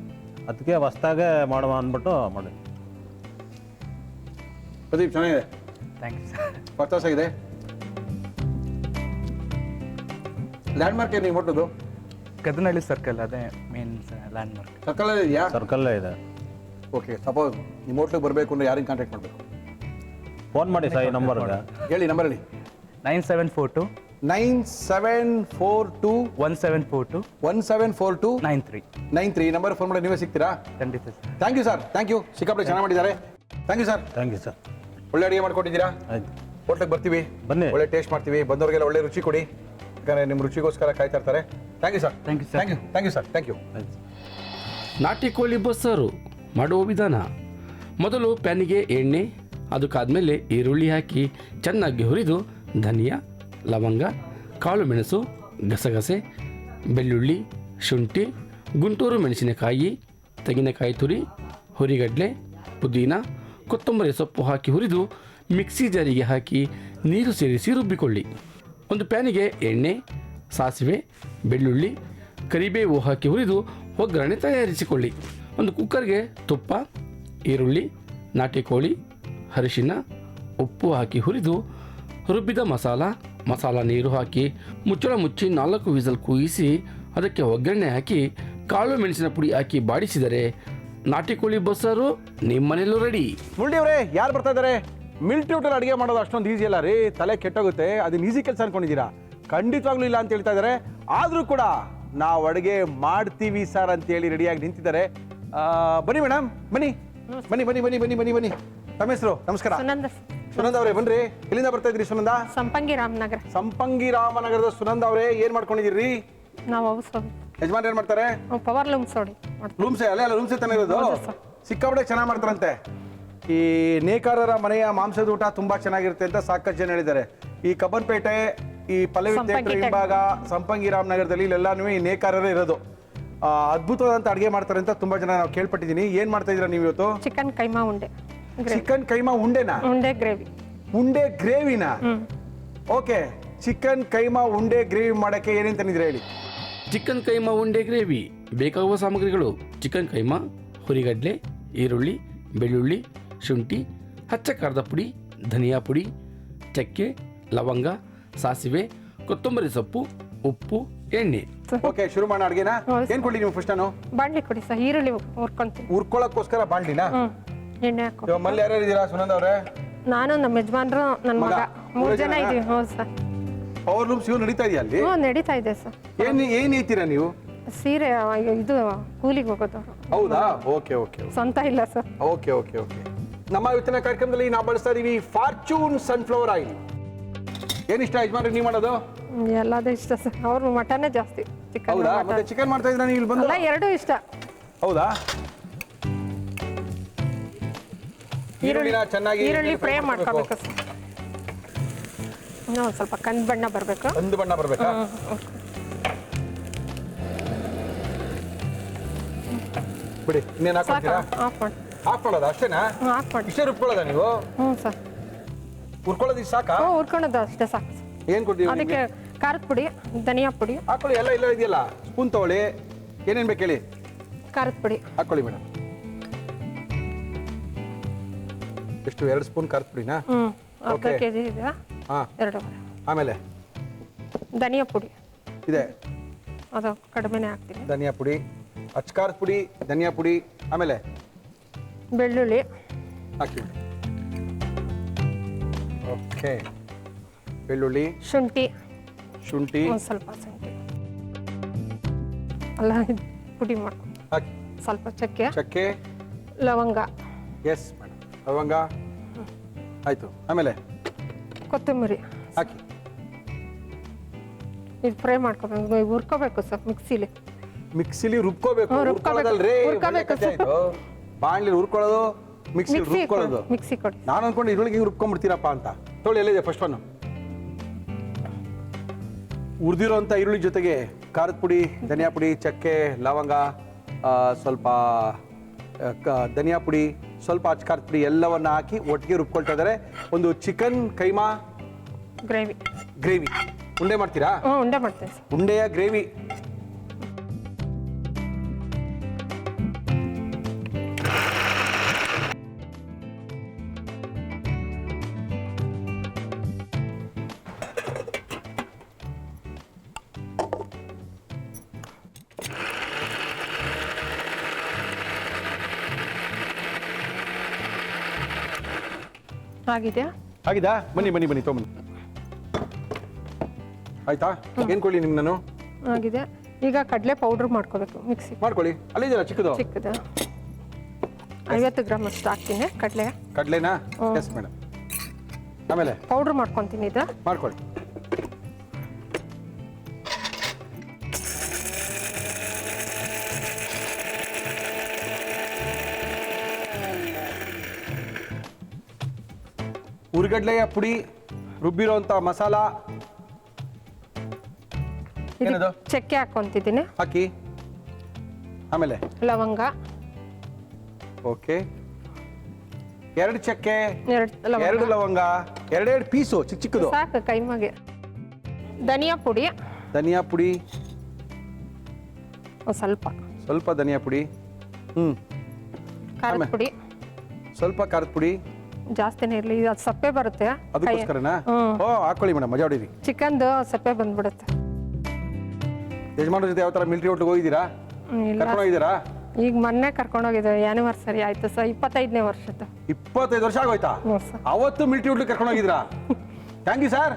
ಅದಕ್ಕೆ ಹೊಸ್ದಾಗೆ ಮಾಡುವ ಅಂದ್ಬಿಟ್ಟು ಮಾಡಿ. ಪ್ರದೀಪ್ ಚೆನ್ನಾಗಿದೆ, ಥ್ಯಾಂಕ್ಸ್. ಪರ್ತಾಸಾಗಿದೆ. ಲ್ಯಾಂಡ್ ಮಾರ್ಕ್ ಏನು ನೀವು ಹೋಟ್ಲದು? ಕದನಹಳ್ಳಿ ಸರ್ಕಲ್, ಅದೇ ಮೇನ್ ಲ್ಯಾಂಡ್ ಮಾರ್ಕ್. ಸರ್ಕಲಲ್ಲಿ ಇದೆಯಾ? ಸರ್ಕಲ್ಲೇ ಇದೆ. ಓಕೆ, ಸಪೋಸ್ ನಿಮ್ಮ ಹೋಟ್ಲಿಗೆ ಬರಬೇಕು ಅಂದರೆ ಯಾರಿಗೆ ಕಾಂಟ್ಯಾಕ್ಟ್ ಮಾಡಬೇಕು? ಫೋನ್ ಮಾಡಿ ಸರ್ ಈ ನಂಬರ್ಗೆ. ಹೇಳಿ, ನಂಬರ್ ಹೇಳಿ. 9742 9742 1742 1742 93. 93 ನಂಬರ್ ಫೋನ್ ಮಾಡಿ ನೀವೇ ಸಿಗ್ತೀರಾ? ಖಂಡಿತ sir. Thank you sir, thank you. ಸಿಕ್ಕಾಪಟ್ಟೆ ಚೆನ್ನಾಗಿ ಮಾಡಿದ್ದಾರೆ. Thank you sir. Thank you sir. ಒಳ್ಳೆ ಅಡುಗೆ ಮಾಡ್ಕೊಟ್ಟಿದ್ದೀರಾ. ಆಯ್ತು, ಹೋಟ್ಲಿಗೆ ಬರ್ತೀವಿ, ಬನ್ನಿ. ಒಳ್ಳೆ ಟೇಸ್ಟ್ ಮಾಡ್ತೀವಿ. ಬಂದವರಿಗೆಲ್ಲ ಒಳ್ಳೆ ರುಚಿ ಕೊಡಿ, ಯಾಕಂದರೆ ನಿಮ್ಮ ರುಚಿಗೋಸ್ಕರ ಕಾಯ್ತಾ ಇರ್ತಾರೆ. Thank you sir. Thank you, sir. Thank you, thank you sir, thank you. ಆಯ್ತು. ನಾಟಿ ಕೋಳಿ ಬಸ್ಸಾರು ಮಾಡುವ ವಿಧಾನ: ಮೊದಲು ಪ್ಯಾನಿಗೆ ಎಣ್ಣೆ, ಅದಕ್ಕಾದಮೇಲೆ ಈರುಳ್ಳಿ ಹಾಕಿ ಚೆನ್ನಾಗಿ ಹುರಿದು ಧನಿಯಾ, ಲವಂಗ, ಕಾಳು ಮೆಣಸು, ಗಸಗಸೆ, ಬೆಳ್ಳುಳ್ಳಿ, ಶುಂಠಿ, ಗುಂಟೂರು ಮೆಣಸಿನಕಾಯಿ, ತೆಂಗಿನಕಾಯಿ ತುರಿ, ಹುರಿಗಡಲೆ, ಪುದೀನ, ಕೊತ್ತಂಬರಿ ಸೊಪ್ಪು ಹಾಕಿ ಹುರಿದು ಮಿಕ್ಸಿ ಜಾರಿಗೆ ಹಾಕಿ ನೀರು ಸೇರಿಸಿ ರುಬ್ಬಿಕೊಳ್ಳಿ. ಒಂದು ಪ್ಯಾನಿಗೆ ಎಣ್ಣೆ, ಸಾಸಿವೆ, ಬೆಳ್ಳುಳ್ಳಿ, ಕರಿಬೇವು ಹಾಕಿ ಹುರಿದು ಒಗ್ಗರಣೆ ತಯಾರಿಸಿಕೊಳ್ಳಿ. ಒಂದು ಕುಕ್ಕರ್ಗೆ ತುಪ್ಪ, ಈರುಳ್ಳಿ, ನಾಟಿ ಕೋಳಿ, ಅರಿಶಿನ, ಉಪ್ಪು ಹಾಕಿ ಹುರಿದು ರುಬ್ಬಿದ ಮಸಾಲ ನೀರು ಹಾಕಿ ಮುಚ್ಚಳ ಮುಚ್ಚಿ 4 ವಿಸಲ್ ಕೂಯಿಸಿ ಅದಕ್ಕೆ ಒಗ್ಗರಣೆ ಹಾಕಿ ಕಾಳು ಮೆಣಸಿನ ಪುಡಿ ಹಾಕಿ ಬಾಡಿಸಿದರೆ ನಾಟಿ ಕೋಳಿ ಬಸ್ಸಾರು ನಿಮ್ಮ ಮನೆಯಲ್ಲೂ ರೆಡಿ. ಮುಳ್ಳಿ ಅವರೇ, ಯಾರು ಬರ್ತಾ ಇದ್ದಾರೆ? ಮಿಲ್ಟ್ರಿ ಊಟಲ್ಲಿ ಅಡುಗೆ ಮಾಡೋದು ಅಷ್ಟೊಂದು ಈಸಿ ಅಲ್ಲ ರೀ, ತಲೆ ಕೆಟ್ಟೋಗುತ್ತೆ. ಅದನ್ನ ಈಸಿ ಕೆಲಸ ಅನ್ಕೊಂಡಿದ್ದೀರಾ? ಖಂಡಿತವಾಗ್ಲೂ ಇಲ್ಲ ಅಂತ ಹೇಳ್ತಾ ಇದ್ದಾರೆ. ಆದರೂ ಕೂಡ ನಾವು ಅಡುಗೆ ಮಾಡ್ತೀವಿ ಸರ್ ಅಂತೇಳಿ ರೆಡಿಯಾಗಿ ನಿಂತಿದ್ದಾರೆ. ಬನ್ನಿ ಮೇಡಮ್, ಬನ್ನಿ ಬನ್ನಿ ಬನ್ನಿ ಬನ್ನಿ ಬನ್ನಿ ಬನ್ನಿ ಬನ್ನಿ. ತಮ್ಮ ಹೆಸರು? ನಮಸ್ಕಾರ. ಸುನಂದ ಅವರೇ ಬನ್ರಿ. ಎಲ್ಲಿಂದ ಬರ್ತಾ ಇದ್ರಿ ಸುನಂದ? ಸಂಪಂಗಿ ರಾಮನಗರ. ಸಂಪಂಗಿ ರಾಮನಗರದ ಸುನಂದ ಅವರೇ, ಏನ್ ಮಾಡ್ಕೊಂಡಿದ್ದೀರಿ? ನಾವು ಹೌಸ್ ಯಜಮಾನ್ ಏನ್ ಮಾಡ್ತಾರೆ? ಪವರ್ ಲೂಮ್ಸ್ ಹೊಡಿ ರೂಮ್ಸೇ ಅಲ್ಲ ರೂಮ್ಸೇ ತಾನೇ ಇರೋದು? ಸಿಕ್ಕಾಪಟ್ಟೆ ಚೆನ್ನಾಗಿ ಮಾಡ್ತಾರಂತೆ. ಈ ನೇಕಾರರ ಮನೆಯ ಮಾಂಸದ ಊಟ ತುಂಬಾ ಚೆನ್ನಾಗಿರುತ್ತೆ ಅಂತ ಸಾಕಷ್ಟು ಜನ ಹೇಳಿದ್ದಾರೆ. ಈ ಕಬ್ಬನ್ಪೇಟೆ, ಈ ಪಲ್ಲವಿ ಥಿಯೇಟರ್ ಹಿಂಭಾಗ, ಸಂಪಂಗಿ ರಾಮನಗರದಲ್ಲಿ ಇಲ್ಲೆಲ್ಲಾನು ಈ ನೇಕಾರರೇ ಇರೋದು. ಅದ್ಭುತವಾದಂತ ಅಡುಗೆ ಮಾಡ್ತಾರೆ ಅಂತ ತುಂಬಾ ಜನ ನಾವು ಕೇಳ್ಪಟ್ಟಿದ್ದೀನಿ. ಏನ್ ಮಾಡ್ತಾ ಇದ್ದೀರಾ ನೀವು ಇವತ್ತು? ಚಿಕನ್ ಕೈಮಾ ಉಂಡೆ. ಚಿಕನ್ ಕೈಮಾ ಉಂಡೆನಾ? ಉಂಡೆ ಗ್ರೇವಿ. ಉಂಡೆ ಗ್ರೇವಿನಾ? ಓಕೆ, ಚಿಕನ್ ಕೈಮಾ ಉಂಡೆ ಗ್ರೇವಿ ಮಾಡೋಕ್ಕೆ ಏನೇನು ತಂದಿದ್ರೆ ಹೇಳಿ. ಚಿಕನ್ ಕೈಮಾ ಉಂಡೆ ಗ್ರೇವಿ ಬೇಕಾಗುವ ಸಾಮಗ್ರಿಗಳು: ಚಿಕನ್ ಕೈಮಾ, ಹುರಿಗಡ್ಲೆ, ಈರುಳ್ಳಿ, ಬೆಳ್ಳುಳ್ಳಿ, ಶುಂಠಿ, ಹಚ್ಚ ಖಾರದ ಪುಡಿ, ಧನಿಯಾ ಪುಡಿ, ಚಕ್ಕೆ, ಲವಂಗ, ಸಾಸಿವೆ, ಕೊತ್ತಂಬರಿ ಸೊಪ್ಪು, ಉಪ್ಪು, ಎಣ್ಣೆ. ಓಕೆ, ಶುರು ಮಾಡೋಣ ಅಡುಗೆನಾ? ಹೌದು. ಏನು ಕೊಡಿ ನೀವು ಫಸ್ಟ್? ನಾನು ಬಾಣಲಿ ಕೊಡಿ ಸರ್, ಈರುಳ್ಳಿ ಹುರ್ಕೊಂತೀನಿ. ಹುರ್ಕೊಳ್ಳೋಕ್ಕೋಸ್ಕರ ಬಾಂಡ್ಲಿನಾ? ಎಣ್ಣೆ ಹಾಕೋ. ಇವಾಗ ಮಲ್ಲಿ ಯಾರ್ಯಾರು ಇದ್ದೀರಾ ಸುನಂದ ಅವರೇ? ನಾನು, ನಮ್ಮ ಯಜಮಾನ್ರು, ನನ್ನ ಮಗ, ಮಗ. 3 ಜನ ಮೂರು ಇದೀವಿ. ಹೌದು ಸರ್. ಪವರ್ ಲೂಮ್ಸ್ ಇವು ನಡೀತಾ ಇದೆಯಾ ಅಲ್ಲಿ? ನಡೀತಾ ಇದೆ ಸರ್. ಏನು ಐತೀರಾ ನೀವು? ಸೀರೆ ಇದು ಕೂಲಿಗೆ ಹೋಗೋದವ್ರು. ಹೌದಾ? ಓಕೆ ಓಕೆ ಸ್ವಂತ ಇಲ್ಲ ಸರ್. Okay okay okay. ನಮ್ಮ ಇವತ್ತಿನ ಕಾರ್ಯಕ್ರಮದಲ್ಲಿ ನಾವು ಬಳಸ್ತಾ ಇದೀವಿ ಫಾರ್ಚೂನ್ ಸನ್ಫ್ಲವರ್ ಆಯಿಲ್. ಏನಿಷ್ಟ ಯಜಮಾನ್ರಿ ನೀವು ಮಾಡೋದು? ಎಲ್ಲದೂ ಇಷ್ಟ ಸರ್. ಅವ್ರು ಮಟನೇ ಜಾಸ್ತಿ. ಚಿಕನ್ ಹೌದಾ? ಮತ್ತೆ ಚಿಕನ್ ಮಾಡ್ತಾ ಇದ್ರ ನೀವು ಇಲ್ಲಿ ಬಂದು? ಎಲ್ಲ ಎರಡೂ ಇಷ್ಟ. ಹೌದಾ? ಈರುಳ್ಳಿನ ಚೆನ್ನಾಗಿ ಈರುಳ್ಳಿ ಫ್ರೈ ಮಾಡ್ಕೋಬೇಕು ಸರ್. ಇನ್ನೂ ಸ್ವಲ್ಪ ಕಂದು ಬಣ್ಣ ಬರಬೇಕು. ಒಂದು ಬಣ್ಣ ಬರ್ಬೇಕಾ? ಬಿಡಿ, ಇನ್ನೇನು ಸಾಕು, ಹಾಕ್ತೀರಾ? ಆಫ್ ಮಾಡಿ. ಆಫ್ ಮಾಡೋದಾ? ಅಷ್ಟೇನಾ? ಆಫ್ ಮಾಡಿ. ಇಷ್ಟೇ ರುಬ್ಕೊಳ್ಳೋದ ನೀವು? ಹ್ಞೂ ಸರ್. ಹುರ್ಕೊಳ್ಳೋದು ಇಷ್ಟು ಸಾಕಾ? ಹುರ್ಕೊಳೋದು ಅಷ್ಟೇ ಸಾಕು ಸರ್. ಏನು ಕೊಡ್ತೀವಿ? ಅದಕ್ಕೆ ಖಾರದ ಪುಡಿ, ಧನಿಯಾ ಪುಡಿ, ಹಾಕೊಳ್ಳಿ, ಎಲ್ಲ ಇಲ್ಲ ಇದೆಯಲ್ಲ. ಸ್ಪೂನ್ ತಗೊಳ್ಳಿ, ಏನೇನು ಬೇಕು ಹೇಳಿ. ಖಾರದ ಪುಡಿ ಹಾಕೊಳ್ಳಿ ಮೇಡಮ್. ಎಷ್ಟು? 2 ಸ್ಪೂನ್ ಖಾರದ ಪುಡಿನಾ? ಅರ್ಧ Okay. ಕೆಜಿ ಇದೆ. ಹಾಂ. 2.5. ಆಮೇಲೆ ಧನಿಯಾ ಪುಡಿ ಇದೆ, ಅದು ಕಡಿಮೆನೇ ಹಾಕ್ತೀನಿ. ಧನಿಯಾ ಪುಡಿ, ಅಚ್ಕಾರದ ಪುಡಿ, ಧನಿಯಾ ಪುಡಿ, ಆಮೇಲೆ ಬೆಳ್ಳುಳ್ಳಿ ಹಾಕಿ. ಓಕೆ, ಬೆಳ್ಳುಳ್ಳಿ, ಶುಂಠಿ, ಶುಂಠಿ ಒಂದು ಸ್ವಲ್ಪ ಶುಂಠಿ ಎಲ್ಲ ಪುಡಿ ಮಾಡ್ಕೊಂಡು, ಹಾಕಿ. ಸ್ವಲ್ಪ ಚಕ್ಕೆ, ಚಕ್ಕೆ, ಲವಂಗ, ಎಸ್ ಮೇಡಮ್, ಲವಂಗ ಆಯಿತು. ಆಮೇಲೆ ಕೊತ್ತಂಬರಿ ಹಾಕಿ. ಇದು ಫ್ರೈ ಮಾಡ್ಕೋಬೇಕು, ಹುರ್ಕೋಬೇಕು ಸರ್ ಮಿಕ್ಸಿಲಿ. ಮಿಕ್ಸಿಲಿ ರುಬ್ಕೋಬೇಕು. ಹ್ಞೂ, ರುಬ್ಕೋಬೇಕು. ಹುರ್ಕೊಳ್ಳೋದಲ್ರಿ, ಹುರ್ಕೋಬೇಕು ಒಳ್ಳೆ ಕಥೆ ಆಯ್ತು. ಬಾಣಲಿ ಹುರ್ಕೊಳ್ಳೋದು, ಮಿಕ್ಸಿಲಿ ರುಬ್ಕೊಳ್ಳೋದು. ಮಿಕ್ಸಿ ಕೊಡಿ. ನಾನು ಅನ್ಕೊಂಡು ಇದ್ರೊಳಗೆ ಹಿಂಗೆ ರುಬ್ಕೊಂಡ್ಬಿಡ್ತೀರಪ್ಪ ಅಂತ. ತೊಳಿ, ಎಲ್ಲಿದೆ ಫಸ್ಟ್ ಒನ್? ಹುರಿದಿರೋಂಥ ಈರುಳ್ಳಿ ಜೊತೆಗೆ ಖಾರದ ಪುಡಿ, ಧನಿಯಾ ಪುಡಿ, ಚಕ್ಕೆ, ಲವಂಗ, ಸ್ವಲ್ಪ ಧನಿಯಾ ಪುಡಿ, ಸ್ವಲ್ಪ ಅಚ್ಕಾರದ ಪುಡಿ ಎಲ್ಲವನ್ನ ಹಾಕಿ ಒಟ್ಟಿಗೆ ರುಬ್ಕೊಳ್ತಾ ಇದ್ದಾರೆ. ಒಂದು ಚಿಕನ್ ಕೈಮಾ ಗ್ರೇವಿ ಉಂಡೆ ಮಾಡ್ತೀರಾ? ಹ್ಞೂ, ಉಂಡೆ ಮಾಡ್ತೇವೆ ಸರ್. ಉಂಡೆಯ ಗ್ರೇವಿ. ಆಗಿದೆಯಾ? ಆಗಿದಾ? ಬನ್ನಿ ಬನ್ನಿ ಬನ್ನಿ, ತೊಗೊಂಬನ್ನಿ. ಆಯ್ತಾ? ಏನು ಕೊಡಲಿ ನಿಮ್ಗೆ ನಾನು? ಆಗಿದೆ. ಈಗ ಕಡಲೆ ಪೌಡ್ರ್ ಮಾಡ್ಕೋಬೇಕು ಮಿಕ್ಸಿ. ಮಾಡ್ಕೊಳ್ಳಿ. ಅಲ್ಲಿದೆಯಲ್ಲ ಚಿಕ್ಕದು? ಚಿಕ್ಕದು 50 ಗ್ರಾಮ್ ಅಷ್ಟು ಹಾಕ್ತೀನಿ ಕಡಲೆ. ಕಡಲೆನಾ? Yes madam. ಆಮೇಲೆ ಪೌಡ್ರ್ ಮಾಡ್ಕೊತೀನಿ. ಇದು ಮಾಡ್ಕೊಳ್ಳಿ. ಹುರಿಗಡ್ಲೆಯ ಪುಡಿ, ರುಬ್ಬಿರೋಂಥ ಮಸಾಲ, ಏನದು? ಚಕ್ಕೆ ಹಾಕ್ಕೊಂತಿದ್ದೀನಿ. ಹಾಕಿ. ಆಮೇಲೆ ಲವಂಗ, ಓಕೆ, 2 ಚಕ್ಕೆ, 2 2 ಲವಂಗ, 2 ಪೀಸು ಚಿಕ್ಕ ಚಿಕ್ಕದು ಸಾಕು ಕೈಮಾಗೆ. ಧನಿಯಾ ಪುಡಿ ಧನಿಯಾ ಪುಡಿ, ಒಂದು ಸ್ವಲ್ಪ ಧನಿಯಾ ಪುಡಿ. ಖಾರದ ಆಮೇಲೆ? ಪುಡಿ ಸ್ವಲ್ಪ ಖಾರದ ಪುಡಿ, ಜಾಸ್ತಿನೇ ಇರಲಿ. ಅದು ಸಪ್ಪೆ ಬರುತ್ತೆ. ಅದಕ್ಕೋಸ್ಕರನಾ? ಓ, ಹಾಕೊಳ್ಳಿ ಮೇಡಮ್, ಮಜಾ ಹೊಡೀರಿ. ಚಿಕನ್ದು ಸಪ್ಪೆ ಬಂದ್ಬಿಡುತ್ತೆ. ಯಜಮಾನ್ರ ಜೊತೆ ಯಾವ ಥರ ಮಿಲಿಟರಿ ಹೋಟ್ಲಿಗೆ ಹೋಗಿದ್ದೀರಾ? ಇಲ್ಲ, ಕರ್ಕೊಂಡು ಹೋಗಿದ್ದೀರಾ? ಈಗ ಮೊನ್ನೆ ಕರ್ಕೊಂಡೋಗಿದ್ದೆ. ಆ್ಯನಿವರ್ಸರಿ ಆಯ್ತು ಸರ್, 25ನೇ ವರ್ಷದ್ದು. 25 ವರ್ಷ ಆಗೋಯ್ತಾ? ಹ್ಞೂ ಸರ್. ಅವತ್ತು ಮಿಲಿಟರಿ ಹೋಟ್ಲಿಗೆ ಕರ್ಕೊಂಡು ಹೋಗಿದ್ದೀರಾ? Thank you sir,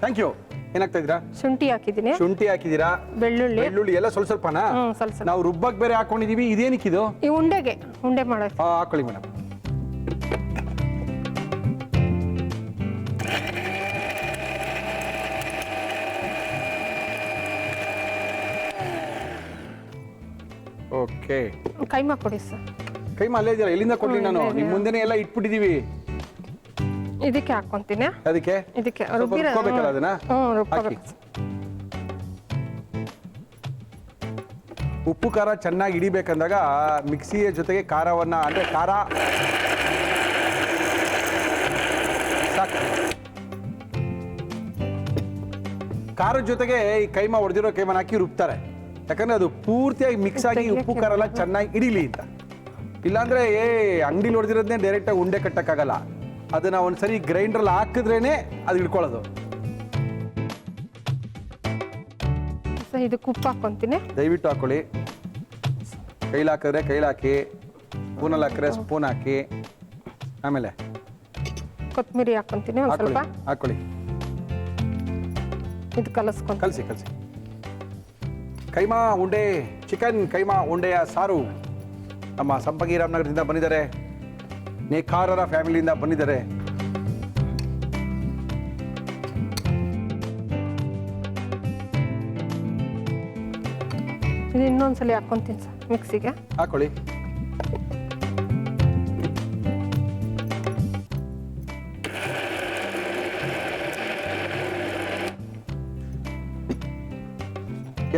thank you. ಏನಾಗ್ತಾ ಇದ್ದೀರಾ? ಶುಂಠಿ ಹಾಕಿದ್ದೀನಿ, ಶುಂಠಿ ಹಾಕಿದ್ದೀರಾ, ಬೆಳ್ಳುಳ್ಳಿ ಎಲ್ಲ ಸ್ವಲ್ಪ ಸ್ವಲ್ಪನಾ? ಸ್ವಲ್ಪ. ನಾವು ರುಬ್ಬಕ್ಕೆ ಬೇರೆ ಹಾಕೊಂಡಿದೀವಿ. ಇದೇನಿಕ್ಕಿದು? ಈ ಉಂಡೆ ಮಾಡೋದು. ಹಾಕೊಳ್ಳಿ ಮೇಡಮ್. ಓಕೆ, ಕೈಮಾ ಕೊಡಿ ಸರ್. ಕೈಮಾ ಅಲ್ಲೇ ಇದೆಯಲ್ಲ, ಎಲ್ಲಿಂದ ಕೊಡ್ಲಿ ನಾನು? ನಿಮ್ಮ ಮುಂದೆನೇ ಎಲ್ಲ ಇಟ್ಬಿಟ್ಟಿದೀವಿ. ಇದಕ್ಕೆ ಹಾಕ್ಕೊಂತೀನಿ. ಅದಕ್ಕೆ ಸ್ವಲ್ಪ ರುಬ್ಕೋಬೇಕಲ್ಲ ಅದನ್ನ? ರುಬ್ಕೋಬೇಕು. ಉಪ್ಪು ಖಾರ ಚೆನ್ನಾಗಿ ಹಿಡಿಬೇಕಂದಾಗ ಮಿಕ್ಸಿಯ ಜೊತೆಗೆ ಖಾರವನ್ನ, ಅಂದ್ರೆ ಖಾರ ಸಾಕು. ಖಾರದ ಜೊತೆಗೆ ಈ ಕೈಮಾ ಹೊಡೆದಿರೋ ಕೈಮಾನ ಹಾಕಿ ರುಬ್ತಾರೆ, ಯಾಕಂದ್ರೆ ಅದು ಪೂರ್ತಿಯಾಗಿ ಮಿಕ್ಸ್ ಆಗಿ ಉಪ್ಪು ಖಾರ ಎಲ್ಲ ಚೆನ್ನಾಗಿ ಹಿಡಿಲಿ ಅಂತ. ಇಲ್ಲಾಂದ್ರೆ ಅಂಗಡಿಲಿ ಹೊಡೆದಿರೋದನ್ನೇ ಡೈರೆಕ್ಟಾಗಿ ಉಂಡೆ ಕಟ್ಟಕ್ಕಾಗಲ್ಲ, ಅದನ್ನ ಒಂದ್ಸರಿ ಗ್ರೈಂಡ್ರಲ್ಲಿ ಹಾಕಿದ್ರೇನೆ ಅದು ಹಿಡ್ಕೊಳ್ಳೋದು. ಸೊ ಇದಕ್ಕೆ ಉಪ್ಪು ಹಾಕ್ಕೊಂತೀನಿ. ದಯವಿಟ್ಟು ಹಾಕೊಳ್ಳಿ. ಕೈಲಿ ಹಾಕಿದ್ರೆ ಕೈಲಿ ಹಾಕಿ, ಸ್ಪೂನಲ್ಲಿ ಹಾಕಿದ್ರೆ ಸ್ಪೂನ್ ಹಾಕಿ. ಆಮೇಲೆ ಕೊತ್ತಂಬರಿ ಹಾಕ್ಕೊಂತೀನಿ ಒಂದು ಸ್ವಲ್ಪ. ಹಾಕೊಳ್ಳಿ. ಇದು ಕಲಸ್ಕೊಂತೀನಿ. ಕಲಸಿ. ಕೈಮಾ ಉಂಡೆ, ಚಿಕನ್ ಕೈಮಾ ಉಂಡೆಯ ಸಾರು ನಮ್ಮ ಸಂಪಂಗಿ ರಾಮನಗರದಿಂದ ಬಂದಿದ್ದಾರೆ, ನೇಕಾರರ ಫ್ಯಾಮಿಲಿಯಿಂದ ಬಂದಿದ್ದಾರೆ. ಇದು ಇನ್ನೊಂದ್ಸಲಿ ಹಾಕ್ಕೊಂತೀನಿ ಸರ್ ಮಿಕ್ಸಿಗೆ. ಹಾಕೊಳ್ಳಿ.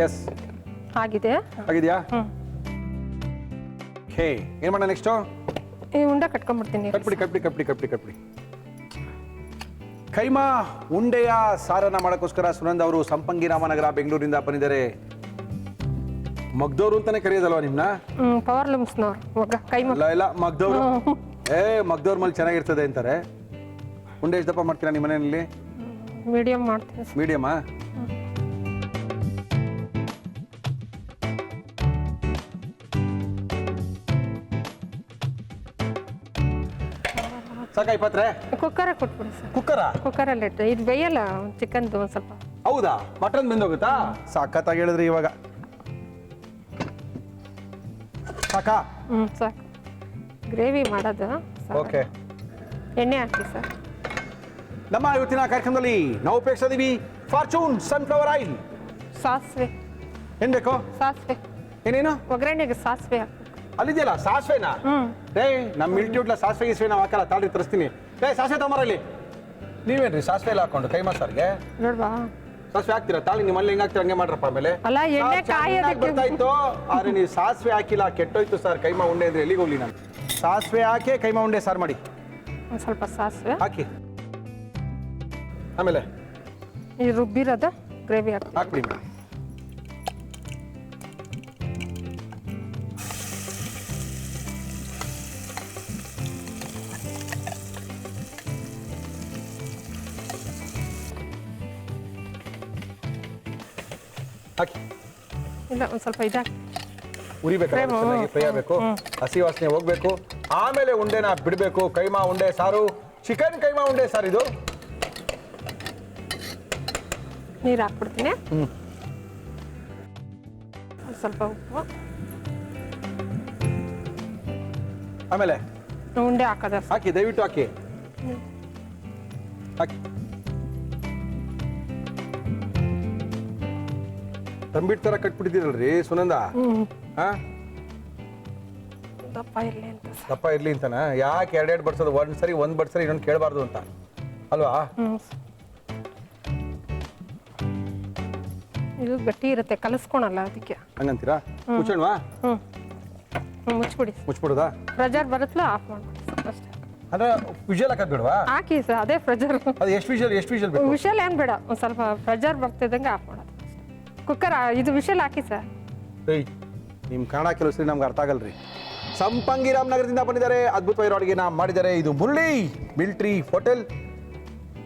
ಎಸ್, ಆಗಿದೆ. ಆಗಿದೆಯಾ? ಹ್ಞೂ. ಹೇ, ಏನು ಮಾಡೋಣ ನೆಕ್ಸ್ಟು? ಈ ಉಂಡೆ ಕಟ್ಕೊಂಡ್ಬಿಡ್ತೀನಿ. ಕಟ್ಬಿಡಿ. ಕೈಮಾ ಉಂಡೆಯ ಸಾರನ್ನ ಮಾಡೋಕ್ಕೋಸ್ಕರ ಸುನಂದ್ ಅವರು ಸಂಪಂಗಿ ರಾಮನಗರ ಬೆಂಗಳೂರಿಂದ ಬಂದಿದ್ದಾರೆ. ಮಗ್ದವ್ರು ಅಂತಾನೆ ಕರೆಯೋದಲ್ವಾ ನಿಮ್ನ? ಪವರ್ ಲೂಮ್ಸ್ನವ್ರು ಮಗ ಕೈಮಾ. ಇಲ್ಲ ಮಗ್ದವ್ರು. ಮಗ್ದವ್ರ ಮೇಲೆ ಚೆನ್ನಾಗಿರ್ತದೆ ಅಂತಾರೆ. ಉಂಡೆ ಎಷ್ಟು ದಪ್ಪ ಮಾಡ್ತೀರಾ ನಿಮ್ಮ ಮನೆಯಲ್ಲಿ? ಮೀಡಿಯಂ ಮಾಡ್ತೀನಿ ಸರ್. ಮೀಡಿಯಮಾ? ಸಾಕಾಯಿ ಪಾತ್ರೆ? ಕುಕ್ಕರೇ ಕೊಟ್ಬಿಡಿ ಸರ್. ಕುಕ್ಕರಲ್ಲಿ ಇಟ್ಟು ಇದು ಬೇಯಲ್ಲ ಚಿಕನ್ದು ಒಂದು ಸ್ವಲ್ಪ. ಹೌದಾ? ಮಟನ್ ಬೆಂದೋಗುತ್ತಾ? ಸಾಕತ್ತಾಗಿ ಹೇಳಿದ್ರಿ ಇವಾಗ. ಸಾಕಾ? ಸಾಕು. ಗ್ರೇವಿ ಮಾಡೋದು. ಓಕೆ. ಎಣ್ಣೆ ಹಾಕಿ ಸರ್. ನಮ್ಮ ಇವತ್ತಿನ ಕಾರ್ಯಕ್ರಮದಲ್ಲಿ ನಾವು ಉಪಯೋಗಿಸ್ತಿದ್ದೀವಿ ಫಾರ್ಚೂನ್ ಸನ್ಫ್ಲವರ್ ಆಯಿಲ್. ಸಾಸಿವೆ ಏನ್ ಬೇಕು? ಸಾಸಿವೆ. ಏನೇನು? ಒಗ್ಗರಣೆಗೆ ಸಾಸಿವೆ ಹಾಕ್ಬೇಕು. ಅಲ್ಲಿದೆಯಲ್ಲ ಸಾಸಿವೆನಾ? ನಮ್ಮ ಮಿಲ್ಟ್ಯೂಟ್ಲ ಸಾಸಿವೆ ಗೀಸಿವೆ ನಾವು ಹಾಕಲ್ಲ, ತಾಳ್ರಿ ತರಿಸ್ತೀನಿ. ಸಾಸಿವೆ ತಗೊಂಬರಲ್ಲಿ. ನೀವೇನ್ರಿ ಸಾಸಿವೆ ಎಲ್ಲ ಹಾಕೊಂಡು ಕೈಮಾ ಸಾರ್ಗೆ ನೋಡ್ವಾ ಸಾಸಿವೆ ಹಾಕ್ತೀರಾ? ತಾಳಿ ನಿಮ್ಮಲ್ಲಿ ಹೆಂಗ್ ಹಾಕ್ತೀರಾ ಹಂಗೆ ಮಾಡ್ರಪ್ಪ. ಆಮೇಲೆ ಅಲ್ಲ ಎಣ್ಣೆ ಕಾಯೋದಕ್ಕೆ ಬರ್ತಾ ಇತ್ತು, ಆದ್ರೆ ನೀವು ಸಾಸಿವೆ ಹಾಕಿಲ್ಲ, ಕೆಟ್ಟೋಯ್ತು ಸರ್ ಕೈಮಾ ಉಂಡೆ ಅಂದ್ರೆ. ಎಲ್ಲಿಗೆ ಹೋಗ್ಲಿ ನಾನು? ಸಾಸಿವೆ ಹಾಕಿ ಕೈಮಾ ಉಂಡೆ ಸಾರು ಮಾಡಿ. ಒಂದು ಸ್ವಲ್ಪ ಸಾಸಿವೆ ಹಾಕಿ. ಆಮೇಲೆ ಈ ರುಬ್ಬಿರೋದು ಗ್ರೇವಿ ಹಾಕಿ. ಹಾಕ್ಬಿಡಿ ಮೇಡಮ್. ಹಾಕಿ. ಇಲ್ಲ ಒಂದು ಸ್ವಲ್ಪ ಇದಾಕಿ. ಉರಿಬೇಕು, ಚೆನ್ನಾಗಿ ಫ್ರೈ ಆಗಬೇಕು, ಹಸಿ ವಾಸನೆ ಹೋಗ್ಬೇಕು, ಆಮೇಲೆ ಉಂಡೆನ ಬಿಡಬೇಕು. ಕೈಮಾ ಉಂಡೆ ಸಾರು, ಚಿಕನ್ ಕೈಮಾ ಉಂಡೆ ಸಾರು ಇದು. ನೀರು ಹಾಕ್ಬಿಡ್ತೀನಿ. ಸ್ವಲ್ಪ ಉಪ್ಪು. ಆಮೇಲೆ ಉಂಡೆ ಹಾಕೋದ ಹಾಕಿ, ದಯವಿಟ್ಟು ಹಾಕಿ. ಹಾಕಿ. ತಂಬಿಟ್ ತರ ಕಟ್ಬಿಟ್ಟಿದ್ದೀರಲ್ರಿ ಸುನಂದ. ದಪ್ಪ ಇರಲಿ ಅಂತ ಸರ್. ದಪ್ಪ ಇರ್ಲಿ ಅಂತನ? ಯಾಕೆ ಎರಡೆರಡು ಬಡ್ಸೋದು? ಒಂದ್ಸರಿ ಒಂದ್ ಬಡ್ಸರಿ ಇನ್ನೊಂದು ಕೇಳಬಾರ್ದು ಅಂತ ಅಲ್ವಾ? ಇದು ಗಟ್ಟಿ ಇರುತ್ತೆ, ಕಲಸ್ಕೊಳಲ್ಲ ಅದಕ್ಕೆ. ಹಂಗಂತೀರಾ? ಮುಚ್ಚೋಣವಾ? ಮುಚ್ಬಿಡಿ. ಮುಚ್ಬಿಡೋದಾ? ಪ್ರೆಜರ್ ಬರುತ್ತಲ್ಲ ಆಫ್ ಮಾಡ್ಬಿಡಿ ಅಷ್ಟೇ. ಅಂದ್ರೆ ವಿಜಲ್ ಹಾಕದ್ ಬೇಡವಾ? ಹಾಕಿ ಸರ್, ಅದೇ ಪ್ರೆಜರ್. ಅದು ಎಷ್ಟು ವಿಷಲ್ ಬೇಕು? ವಿಷಲ್ ಏನ್ ಬೇಡ, ಒಂದು ಸ್ವಲ್ಪ ಪ್ರೆಜರ್ ಬರ್ತಿದ್ದಂಗೆ ಆಫ್ ಮಾಡೋದು. ಕುಕ್ಕರ್ ಇದು ವಿಷಲ್ ಹಾಕಿ ಸರ್. ಏಯ್, ನಿಮ್ಮ ಕನ್ನಡ ಕೆಲವು ಸರಿ ನಮ್ಗೆ ಅರ್ಥ ಆಗಲ್ರಿ. ಸಂಪಂಗಿ ರಾಮನಗರದಿಂದ ಬಂದಿದ್ದಾರೆ, ಅದ್ಭುತವಾಗಿ ಅಡುಗೆನ ಮಾಡಿದ್ದಾರೆ. ಇದು ಮುರಳಿ ಮಿಲ್ಟ್ರಿ ಹೋಟೆಲ್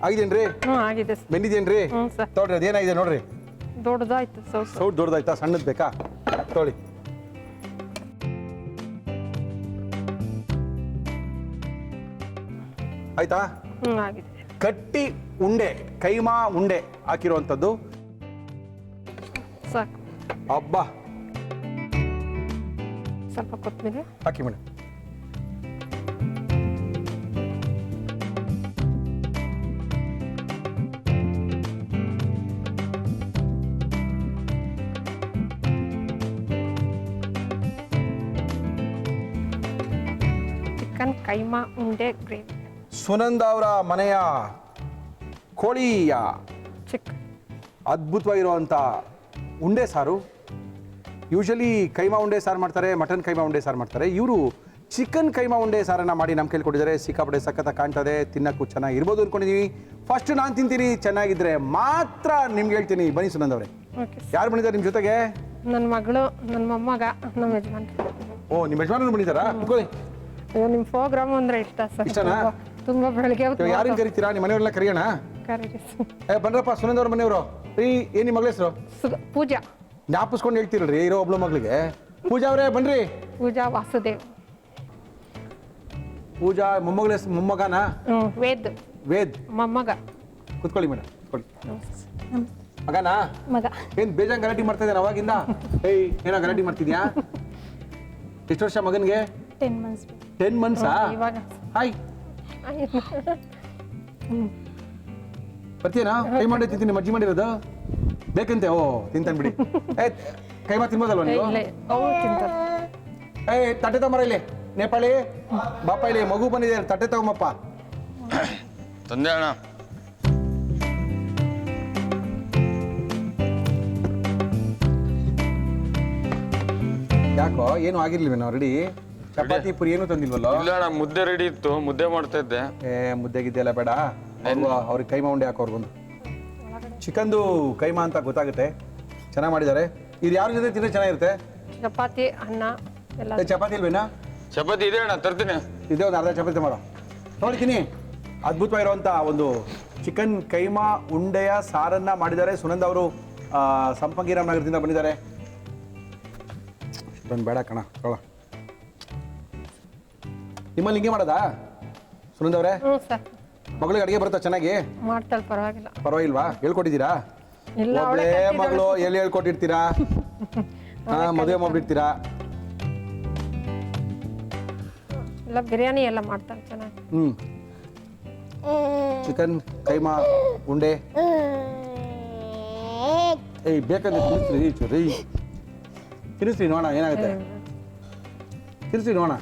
ಆಗಿದೇನ್ರಿ? ಆಗಿದೆ ಸರ್. ಬೆಂದಿದೇನ್ರಿ? ಸರ್. ತೊಗೊಳ್ರಿ, ಅದೇನಾಗಿದೆ ನೋಡ್ರಿ. ದೊಡ್ಡದಾಯ್ತು ಸೌಟ್ ದೊಡ್ಡದಾಯ್ತಾ? ಸಣ್ಣದ್ ಬೇಕಾ? ತೊಗೊಳ್ಳಿ. ಆಯ್ತಾ? ಆಗಿದೆ. ಗಟ್ಟಿ ಉಂಡೆ, ಕೈಮಾ ಉಂಡೆ ಹಾಕಿರುವಂಥದ್ದು. ಸಾಕು. ಹಬ್ಬ. ಸ್ವಲ್ಪ ಕೊತ್ತಂಬರಿ ಹಾಕಿ ಮೇಡಮ್. ಚಿಕನ್ ಕೈಮಾ ಉಂಡೆ ಗ್ರೇವಿ. ಸುನಂದ ಅವರ ಮನೆಯ ಕೋಳಿಯ ಚಿಕನ್ ಅದ್ಭುತವಾಗಿರುವಂಥ ಉಂಡೆ ಸಾರು. ಯೂಶಲಿ ಕೈಮಾ ಉಂಡೆ ಸಾರು ಮಾಡ್ತಾರೆ, ಮಟನ್ ಕೈಮಾ ಉಂಡೆ ಸಾರು ಮಾಡ್ತಾರೆ. ಇವರು ಚಿಕನ್ ಕೈಮಾ ಉಂಡೆ ಸಾರನ್ನ ಮಾಡಿ ನಮ್ಮ ಕೈಲಿ ಕೊಟ್ಟಿದ್ದಾರೆ. ಸಿಕ್ಕಾಪಟ್ಟೆ ಸಖತ್ತ ಕಾಣ್ತದೆ, ತಿನ್ನಕ್ಕೂ ಚೆನ್ನಾಗಿರ್ಬೋದು ಅನ್ಕೊಂಡಿದೀವಿ. ಫಸ್ಟ್ ನಾನು ತಿಂತೀನಿ, ಚೆನ್ನಾಗಿದ್ರೆ ಮಾತ್ರ ನಿಮ್ಗೆ ಹೇಳ್ತೀನಿ. ಬನ್ನಿ ಸುನಂದ್ ಅವರೇ, ಓಕೆ ಯಾರು ಬಂದಿದ್ದಾರೆ ನಿಮ್ಮ ಜೊತೆಗೆ? ನನ್ನ ಮಗಳು, ನನ್ನ ಮೊಮ್ಮಗ, ನಮ್ಮ ಯಜಮಾನ್. ಓ, ನಿಮ್ಮ ಯಜಮಾನರು ಬಂದಿದ್ದಾರಾ? ಕೂತ್ಕೊಳ್ಳಿ. ಅಯ್ಯೋ, ನಿಮ್ಮ ಪ್ರೋಗ್ರಾಮ್ ಅಂದ್ರೆ ಇಷ್ಟ ಸರ್. ಇಷ್ಟನಾ? ತುಂಬಾ ಬೆಳಗ್ಗೆ ಹೊತ್ತು ಯಾರನ್ನ ಕರಿತೀರಾ? ನಿಮ್ಮ ಮನೆಯವರೆಲ್ಲ ಕರೆಯೋಣ? ಕರೀರಿ ಬನ್ರಪ್ಪ, ಸುನಂದ್ ಅವ್ರ ಮನೆಯವರು. ಏನ್ ನಿಮ್ಮ ಮಗಳ ಹೆಸರು? ಪೂಜಾ. ಜ್ಞಾಪಿಸ್ಕೊಂಡು ಹೇಳ್ತಿರಲ್ರಿ ಇರೋ ಒಬ್ಳು ಮಗಳಿಗೆ. ಪೂಜಾ ಅವರೇ ಬನ್ರಿ. ಪೂಜಾ ವಾಸುದೇವ್. ಪೂಜಾ ಮೊಮ್ಮಗಳ ಹೆಸರು ಮೊಮ್ಮಗನಾ? ವೇದ್. ವೇದ್. ಮೊಮ್ಮಗ. ಕುತ್ಕೊಳ್ಳಿ ಮೇಡಮ್, ಕುತ್ಕೊಳ್ಳಿ. ಮಗನಾ? ಮಗ. ಏನ್ ಬೇಜಾನ್ ಗಲಾಟೆ ಮಾಡ್ತಾ ಇದ್ದಾನೆ ಅವಾಗಿಂದ? ಏನೋ ಗಲಾಟೆ ಮಾಡ್ತಿದ್ಯಾ? ಎಷ್ಟು ವರ್ಷ ಮಗನ್ಗೆ? 10 months. 10 months? ಇವಾಗ ಹಾಯ್, ಬರ್ತೀಯನಾ? ಕೈ ಮಾಡಿ ತಿಂತೀನಿ, ಮಜ್ಜಿ ಮಾಡಿರೋದು ಬೇಕಂತೆ. ಓ, ತಿಂತಾನೆ ಬಿಡಿ. ಕೈಮಾ ತಿನ್ಬೋದಲ್ವ ನೀವು? ಅವ್ರು ತಿಂತಾರೆ. ತಟ್ಟೆ ತಗೊಂಬರ ಇಲ್ಲಿ. ನೇಪಾಳಿ ಬಾಪ, ಇಲ್ಲಿ ಮಗು ಬಂದಿದೆ, ತಟ್ಟೆ ತಗೊಂಬಪ್ಪ. ತಂದೆ ಅಣ್ಣ. ಯಾಕೋ ಏನು ಆಗಿರ್ಲಿಲ್ವೇನೋ ರೆಡಿ? ಚಪಾತಿ ಪುರಿ ಏನು ತಂದಿಲ್ವಲ್ಲ? ಇಲ್ಲ ಅಣ್ಣ, ಮುದ್ದೆ ರೆಡಿ ಇತ್ತು, ಮುದ್ದೆ ಮಾಡ್ತಾ ಇದ್ದೆ. ಮುದ್ದೆಗಿದ್ದೆಲ್ಲ ಬೇಡ, ಅವ್ರಿಗೆ ಕೈಮಾ ಉಂಡೆ ಹಾಕೋ ಅವ್ರಿಗೊಂದು. ಚಿಕನ್ದು ಕೈಮಾ ಅಂತ ಗೊತ್ತಾಗುತ್ತೆ, ಚೆನ್ನಾಗಿ ಮಾಡಿದ್ದಾರೆ. ಇದು ಯಾರ ಜೊತೆ ತಿಂದ್ರೆ ಚೆನ್ನಾಗಿರುತ್ತೆ? ಚಪಾತಿ, ಅನ್ನ ಎಲ್ಲ. ಚಪಾತಿ ಇಲ್ವೇನಾ? ಚಪಾತಿ ಇದೆ ಅಣ್ಣ, ತರ್ತೀನಿ. ಇದೇ ಒಂದು ಅರ್ಧ ಚಪಾತಿ ಮಾರೋ ನೋಡ್ತೀನಿ. ಅದ್ಭುತವಾಗಿರುವಂಥ ಒಂದು ಚಿಕನ್ ಕೈಮಾ ಉಂಡೆಯ ಸಾರನ್ನ ಮಾಡಿದ್ದಾರೆ ಸುನಂದ್ ಅವರು. ಸಂಪಂಗಿರಾಮ್ ನಗರದಿಂದ ಬಂದಿದ್ದಾರೆ. ಬಂದು ಬೇಡ ಕಣ ತೊಳ. ನಿಮ್ಮಲ್ಲಿ ಹಿಂಗೆ ಮಾಡೋದಾ ಸುನಂದ್ ಅವರೇ? ಹ್ಞೂ ಸರ್. ಮಗಳಿಗೆ ಅಡುಗೆ ಬರುತ್ತಾ ಚೆನ್ನಾಗಿ? ಮಾಡ್ತಾಳೆ, ಪರವಾಗಿಲ್ಲ. ಪರವಾಗಿಲ್ವಾ? ಹೇಳ್ಕೊಟ್ಟಿದ್ದೀರಾ? ಇಲ್ಲ, ಒಬ್ಬಳೇ ಮಗಳು ಎಲ್ಲಿ ಹೇಳ್ಕೊಟ್ಟಿರ್ತೀರಾ? ಮದುವೆ ಮಾಡ್ಬಿಡ್ತೀರಾ? ಎಲ್ಲ ಬಿರಿಯಾನಿ ಎಲ್ಲ ಮಾಡ್ತಾಳೆ ಚೆನ್ನಾಗಿ. ಚಿಕನ್ ಕೈಮಾ ಉಂಡೆ ಬೇಕಂದ್ರೆ ತಿನ್ನಿಸ್ರಿ. ತಿನ್ನಿಸ್ರಿ ನೋಡೋಣ ಏನಾಗುತ್ತೆ. ತಿನ್ನಿಸ್ರಿ ನೋಡೋಣ.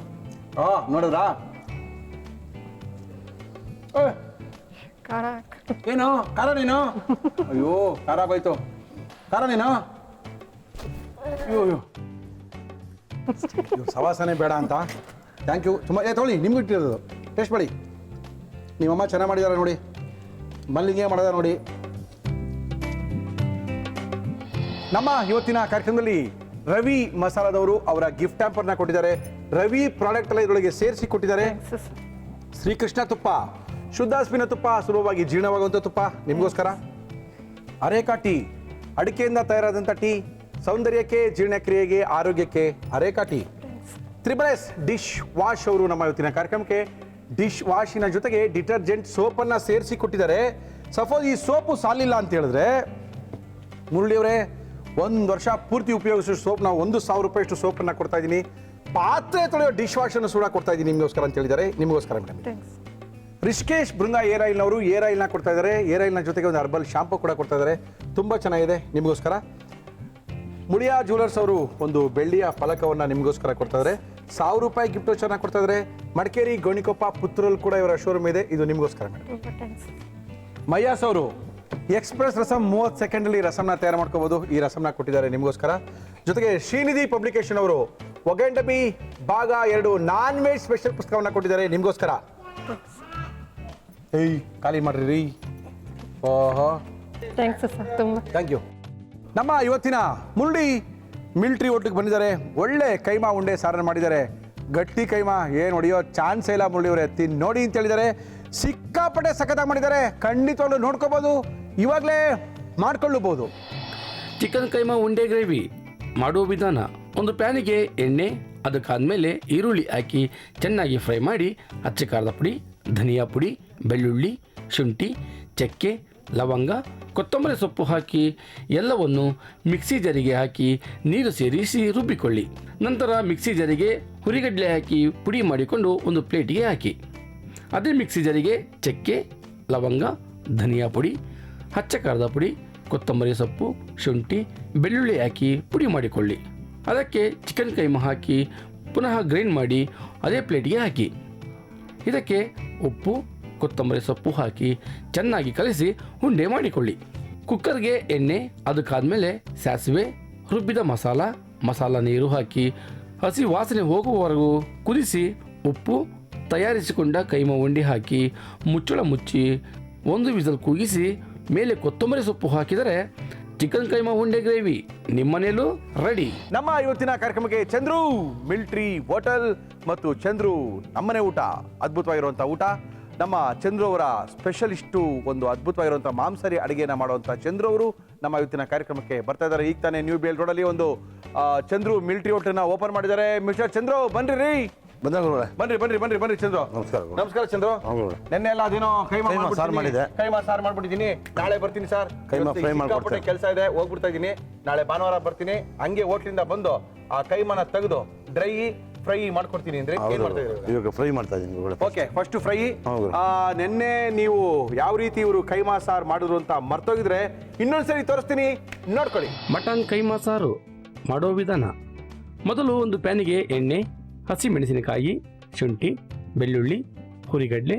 ನೋಡಿದ್ರಾ? ಖಾರ. ಏನು ಖಾರ ನೀನು? ಅಯ್ಯೋ, ಖಾರ ಬಾಯ್ತು. ಖಾರ ನೀನು? ಅಯ್ಯೋ ಅಯ್ಯೋ, ಸವಾಸನೆ ಬೇಡ ಅಂತ. ಥ್ಯಾಂಕ್ ಯು ತುಂಬ. ತೊಗೊಳ್ಳಿ, ನಿಮ್ಗೆ ಇಟ್ಟಿರೋದು. ಟೇಸ್ಟ್ ಮಾಡಿ. ನಿಮ್ಮಮ್ಮ ಚೆನ್ನಾಗಿ ಮಾಡಿದಾರೆ ನೋಡಿ, ಮಲ್ಲಿಗೆ ಮಾಡಿದಾರೆ ನೋಡಿ. ನಮ್ಮ ಇವತ್ತಿನ ಕಾರ್ಯಕ್ರಮದಲ್ಲಿ ರವಿ ಮಸಾಲದವರು ಅವರ ಗಿಫ್ಟ್ ಹ್ಯಾಂಪರ್ನ ಕೊಟ್ಟಿದ್ದಾರೆ. ರವಿ ಪ್ರಾಡಕ್ಟ್ ಎಲ್ಲ ಇದರೊಳಗೆ ಸೇರಿಸಿ ಕೊಟ್ಟಿದ್ದಾರೆ. ಶ್ರೀಕೃಷ್ಣ ತುಪ್ಪ, ಶುದ್ಧ ಹಸುವಿನ ತುಪ್ಪ, ಸುಲಭವಾಗಿ ಜೀರ್ಣವಾಗುವಂಥ ತುಪ್ಪ ನಿಮಗೋಸ್ಕರ. ಅರೇಕಾ ಟೀ, ಅಡಿಕೆಯಿಂದ ತಯಾರಾದಂಥ ಟೀ, ಸೌಂದರ್ಯಕ್ಕೆ, ಜೀರ್ಣಕ್ರಿಯೆಗೆ, ಆರೋಗ್ಯಕ್ಕೆ areca tea. Triple dish wash ಅವರು ನಮ್ಮ ಇವತ್ತಿನ ಕಾರ್ಯಕ್ರಮಕ್ಕೆ ಡಿಶ್ ವಾಶಿನ ಜೊತೆಗೆ ಡಿಟರ್ಜೆಂಟ್ ಸೋಪನ್ನು ಸೇರಿಸಿ ಕೊಟ್ಟಿದ್ದಾರೆ. ಸಪೋಸ್ ಈ ಸೋಪು ಸಾಲಿಲ್ಲ ಅಂತ ಹೇಳಿದ್ರೆ, ಮುರಳಿಯವರೇ, 1 ವರ್ಷ ಪೂರ್ತಿ ಉಪಯೋಗಿಸೋ ಸೋಪ್ ನಾವು 1,000 ರೂಪಾಯಿಷ್ಟು ಸೋಪನ್ನು ಕೊಡ್ತಾ ಇದ್ದೀನಿ. ಪಾತ್ರೆ ತೊಳೆಯೋ ಡಿಶ್ ವಾಶನ್ನು ಕೂಡ ಕೊಡ್ತಾ ಇದ್ದೀನಿ ನಿಮಗೋಸ್ಕರ ಅಂತ ಹೇಳಿದ್ದಾರೆ. ನಿಮಗೋಸ್ಕರ ಮೇಡಮ್. ರಿಷಿಕೇಶ್ ಬೃಂದ ಏರ್ ಆಯಿಲ್ನವರು ಏರ್ ಆಯಿಲ್ನ ಕೊಡ್ತಾ ಇದ್ದಾರೆ. ಏರ್ ಆಯಿಲ್ನ ಜೊತೆಗೆ ಒಂದು ಹರ್ಬಲ್ ಶಾಂಪು ಕೂಡ ಕೊಡ್ತಾ ಇದ್ದಾರೆ. ತುಂಬ ಚೆನ್ನಾಗಿದೆ ನಿಮಗೋಸ್ಕರ. ಮುಳಿಯಾ ಜ್ಯುವೆಲರ್ಸ್ ಅವರು ಒಂದು ಬೆಳ್ಳಿಯ ಫಲಕವನ್ನು ನಿಮಗೋಸ್ಕರ ಕೊಡ್ತಾ ಇದ್ದಾರೆ. 1,000 ರೂಪಾಯಿ ಗಿಫ್ಟ್ ಚೆನ್ನಾಗಿ ಕೊಡ್ತಾ ಇದ್ದಾರೆ. ಮಡಿಕೇರಿ, ಗೋಣಿಕೊಪ್ಪ, ಪುತ್ತೂರಲ್ಲಿ ಕೂಡ ಇವರ ಶೋರೂಮ್ ಇದೆ. ಇದು ನಿಮಗೋಸ್ಕರ ಮೇಡಮ್. ಮಯ್ಯಾಸ್ ಅವರು ಎಕ್ಸ್ಪ್ರೆಸ್ ರಸಮ್ 30 ಸೆಕೆಂಡಲ್ಲಿ ರಸಮ್ನ ತಯಾರು ಮಾಡ್ಕೋಬಹುದು. ಈ ರಸಮ್ನ ಕೊಟ್ಟಿದ್ದಾರೆ ನಿಮಗೋಸ್ಕರ. ಜೊತೆಗೆ ಶ್ರೀನಿಧಿ ಪಬ್ಲಿಕೇಶನ್ ಅವರು ಒಗಂಡಬಿ ಭಾಗ 2 ನಾನ್ ವೆಜ್ ಸ್ಪೆಷಲ್ ಪುಸ್ತಕವನ್ನು ಕೊಟ್ಟಿದ್ದಾರೆ ನಿಮಗೋಸ್ಕರ. ಖಾಲಿ ಮಾಡ್ರಿ ರೀ. ಓಹೋ, ಥ್ಯಾಂಕ್ಸ್ ಸರ್, ತುಂಬ ಥ್ಯಾಂಕ್ ಯು. ನಮ್ಮ ಇವತ್ತಿನ ಮುರುಳಿ ಮಿಲ್ಟ್ರಿ ಹೋಟ್ಲಿಗೆ ಬಂದಿದ್ದಾರೆ. ಒಳ್ಳೆ ಕೈಮಾ ಉಂಡೆ ಸಾರನ್ನು ಮಾಡಿದ್ದಾರೆ. ಗಟ್ಟಿ ಕೈಮಾ, ಏನು ಹೊಡೆಯೋ ಚಾನ್ಸೇ ಇಲ್ಲ ಮುರಳಿಯವರೇ. ನೋಡಿ ಅಂತ ಹೇಳಿದ್ದಾರೆ. ಸಿಕ್ಕಾಪಟ್ಟೆ ಸಖತ್ತಾಗಿ ಮಾಡಿದ್ದಾರೆ. ಖಂಡಿತವಾಗ್ಲೂ ನೋಡ್ಕೋಬೋದು, ಇವಾಗಲೇ ಮಾಡ್ಕೊಳ್ಳಬಹುದು. ಚಿಕನ್ ಕೈಮಾ ಉಂಡೆ ಗ್ರೇವಿ ಮಾಡುವ ವಿಧಾನ: ಒಂದು ಪ್ಯಾನಿಗೆ ಎಣ್ಣೆ, ಅದಕ್ಕಾದ್ಮೇಲೆ ಈರುಳ್ಳಿ ಹಾಕಿ ಚೆನ್ನಾಗಿ ಫ್ರೈ ಮಾಡಿ, ಅಚ್ಚ ಖಾರದ ಪುಡಿ, ಧನಿಯಾ ಪುಡಿ, ಬೆಳ್ಳುಳ್ಳಿ, ಶುಂಠಿ, ಚಕ್ಕೆ, ಲವಂಗ, ಕೊತ್ತಂಬರಿ ಸೊಪ್ಪು ಹಾಕಿ ಎಲ್ಲವನ್ನು ಮಿಕ್ಸಿ ಜಾರಿಗೆ ಹಾಕಿ ನೀರು ಸೇರಿಸಿ ರುಬ್ಬಿಕೊಳ್ಳಿ. ನಂತರ ಮಿಕ್ಸಿ ಜಾರಿಗೆ ಹುರಿಗಡಲೆ ಹಾಕಿ ಪುಡಿ ಮಾಡಿಕೊಂಡು ಒಂದು ಪ್ಲೇಟಿಗೆ ಹಾಕಿ. ಅದೇ ಮಿಕ್ಸಿ ಜಾರಿಗೆ ಚಕ್ಕೆ, ಲವಂಗ, ಧನಿಯಾ ಪುಡಿ, ಅಚ್ಚ ಖಾರದ ಪುಡಿ, ಕೊತ್ತಂಬರಿ ಸೊಪ್ಪು, ಶುಂಠಿ, ಬೆಳ್ಳುಳ್ಳಿ ಹಾಕಿ ಪುಡಿ ಮಾಡಿಕೊಳ್ಳಿ. ಅದಕ್ಕೆ ಚಿಕನ್ ಕೈಮಾ ಹಾಕಿ ಪುನಃ ಗ್ರೈಂಡ್ ಮಾಡಿ ಅದೇ ಪ್ಲೇಟಿಗೆ ಹಾಕಿ. ಇದಕ್ಕೆ ಉಪ್ಪು, ಕೊತ್ತಂಬರಿ ಸೊಪ್ಪು ಹಾಕಿ ಚೆನ್ನಾಗಿ ಕಲಸಿ ಉಂಡೆ ಮಾಡಿಕೊಳ್ಳಿ. ಕುಕ್ಕರ್ಗೆ ಎಣ್ಣೆ, ಅದಕ್ಕಾದ್ಮೇಲೆ ಸಾಸಿವೆ, ರುಬ್ಬಿದ ಮಸಾಲ ನೀರು ಹಾಕಿ ಹಸಿ ವಾಸನೆ ಹೋಗುವವರೆಗೂ ಕುದಿಸಿ ಉಪ್ಪು, ತಯಾರಿಸಿಕೊಂಡ ಕೈಮಾ ಉಂಡೆ ಹಾಕಿ ಮುಚ್ಚಳ ಮುಚ್ಚಿ 1 ವಿಸಲ್ ಕೂಗಿಸಿ ಮೇಲೆ ಕೊತ್ತಂಬರಿ ಸೊಪ್ಪು ಹಾಕಿದರೆ ಚಿಕನ್ ಕೈಮಾ ಉಂಡೆ ಗ್ರೇವಿ ನಿಮ್ಮನೇಲೂ ರೆಡಿ. ನಮ್ಮ ಇವತ್ತಿನ ಕಾರ್ಯಕ್ರಮಕ್ಕೆ ಚಂದ್ರು ಮಿಲ್ಟ್ರಿ ಹೋಟೆಲ್ ಮತ್ತು ಚಂದ್ರು ನಮ್ಮನೆ ಊಟ, ಅದ್ಭುತವಾಗಿರುವಂಥ ಊಟ. ನಮ್ಮ ಚಂದ್ರು ಅವರ ಸ್ಪೆಷಲಿಸ್ಟು, ಒಂದು ಅದ್ಭುತವಾಗಿರುವಂಥ ಮಾಂಸಾಹಾರಿ ಅಡುಗೆನ ಮಾಡುವಂಥ ಚಂದ್ರು ಅವರು ನಮ್ಮ ಇವತ್ತಿನ ಕಾರ್ಯಕ್ರಮಕ್ಕೆ ಬರ್ತಾ ಇದ್ದಾರೆ. ಈಗ ತಾನೇ ನ್ಯೂ ಬೇಲ್ ರೋಡಲ್ಲಿ ಒಂದು ಚಂದ್ರು ಮಿಲ್ಟ್ರಿ ಹೋಟೆಲ್ನ ಓಪನ್ ಮಾಡಿದ್ದಾರೆ. ಮಿಸ್ಟರ್ ಚಂದ್ರು ಬನ್ರಿ ರೀ. ಬನ್ರಿ ಚಂದ್ರು. ನಮಸ್ಕಾರ ಚಂದ್ರು. ನೆನ್ನೆ ಎಲ್ಲ ಅದೇನೋ ಕೈಮಾ ಸಾರು ಮಾಡಿದೆ. ಕೈಮಾ ಸಾರು ಮಾಡ್ಬಿಟ್ಟಿದ್ದೀನಿ. ನಾಳೆ ಬರ್ತೀನಿ ಸರ್. ಕೆಲಸ ಇದೆ, ಹೋಗ್ಬಿಡ್ತಾ ಇದ್ದೀನಿ. ನಾಳೆ ಭಾನುವಾರ ಬರ್ತೀನಿ. ಹಂಗೆ ಹೋಟ್ಲಿಂದ ಬಂದು ಆ ಕೈಮಾನ ತೆಗೆದು ಡ್ರೈ ಫ್ರೈ ಮಾಡ್ಕೊಡ್ತೀನಿ ಅಂದ್ರೆ ಏನ್ ಮಾಡ್ತಾ ಇದ್ದೀರಾ? ಇವಾಗ ಫ್ರೈ ಮಾಡ್ತಾ ಇದ್ದೀನಿ. Okay, first fry. ನೆನ್ನೆ ನೀವು ಯಾವ ರೀತಿ ಇವರು ಕೈಮಾ ಸಾರು ಮಾಡಿದ್ರು ಅಂತ ಮರ್ತೋಗಿದ್ರೆ ಇನ್ನೊಂದ್ಸರಿ ತೋರಿಸ್ತೀನಿ, ನೋಡ್ಕೊಳ್ಳಿ. ಮಟನ್ ಕೈಮಾ ಸಾರು ಮಾಡೋ ವಿಧಾನ: ಮೊದಲು ಒಂದು ಪ್ಯಾನಿಗೆ ಎಣ್ಣೆ, ಹಸಿಮೆಣಸಿನಕಾಯಿ, ಶುಂಠಿ, ಬೆಳ್ಳುಳ್ಳಿ, ಹುರಿಗಡ್ಲೆ,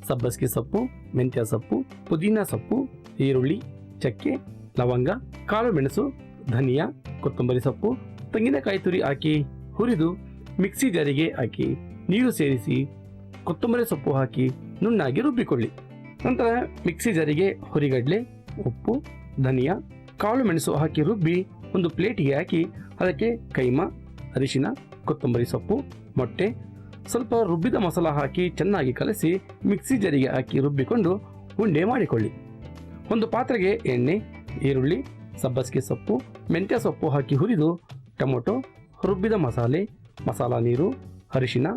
ಸಬ್ಬಸಿಗೆ ಸೊಪ್ಪು, ಮೆಂತ್ಯ ಸೊಪ್ಪು, ಪುದೀನ ಸೊಪ್ಪು, ಈರುಳ್ಳಿ, ಚಕ್ಕೆ, ಲವಂಗ, ಕಾಳು ಮೆಣಸು, ಧನಿಯಾ, ಕೊತ್ತಂಬರಿ ಸೊಪ್ಪು, ತೆಂಗಿನಕಾಯಿ ತುರಿ ಹಾಕಿ ಹುರಿದು ಮಿಕ್ಸಿ ಜಾರಿಗೆ ಹಾಕಿ ನೀರು ಸೇರಿಸಿ ಕೊತ್ತಂಬರಿ ಸೊಪ್ಪು ಹಾಕಿ ನುಣ್ಣಾಗಿ ರುಬ್ಬಿಕೊಳ್ಳಿ. ನಂತರ ಮಿಕ್ಸಿ ಜಾರಿಗೆ ಹುರಿಗಡ್ಲೆ, ಉಪ್ಪು, ಧನಿಯಾ, ಕಾಳು ಮೆಣಸು ಹಾಕಿ ರುಬ್ಬಿ ಒಂದು ಪ್ಲೇಟಿಗೆ ಹಾಕಿ ಅದಕ್ಕೆ ಕೈಮಾ, ಅರಿಶಿನ, ಕೊತ್ತಂಬರಿ ಸೊಪ್ಪು, ಮೊಟ್ಟೆ, ಸ್ವಲ್ಪ ರುಬ್ಬಿದ ಮಸಾಲ ಹಾಕಿ ಚೆನ್ನಾಗಿ ಕಲಸಿ ಮಿಕ್ಸಿ ಜಾರಿಗೆ ಹಾಕಿ ರುಬ್ಬಿಕೊಂಡು ಉಂಡೆ ಮಾಡಿಕೊಳ್ಳಿ. ಒಂದು ಪಾತ್ರೆಗೆ ಎಣ್ಣೆ, ಈರುಳ್ಳಿ, ಸಬ್ಬಸಿಗೆ ಸೊಪ್ಪು, ಮೆಂತ್ಯ ಸೊಪ್ಪು ಹಾಕಿ ಹುರಿದು ಟೊಮೊಟೊ, ರುಬ್ಬಿದ ಮಸಾಲೆ, ಮಸಾಲ ನೀರು, ಅರಿಶಿನ,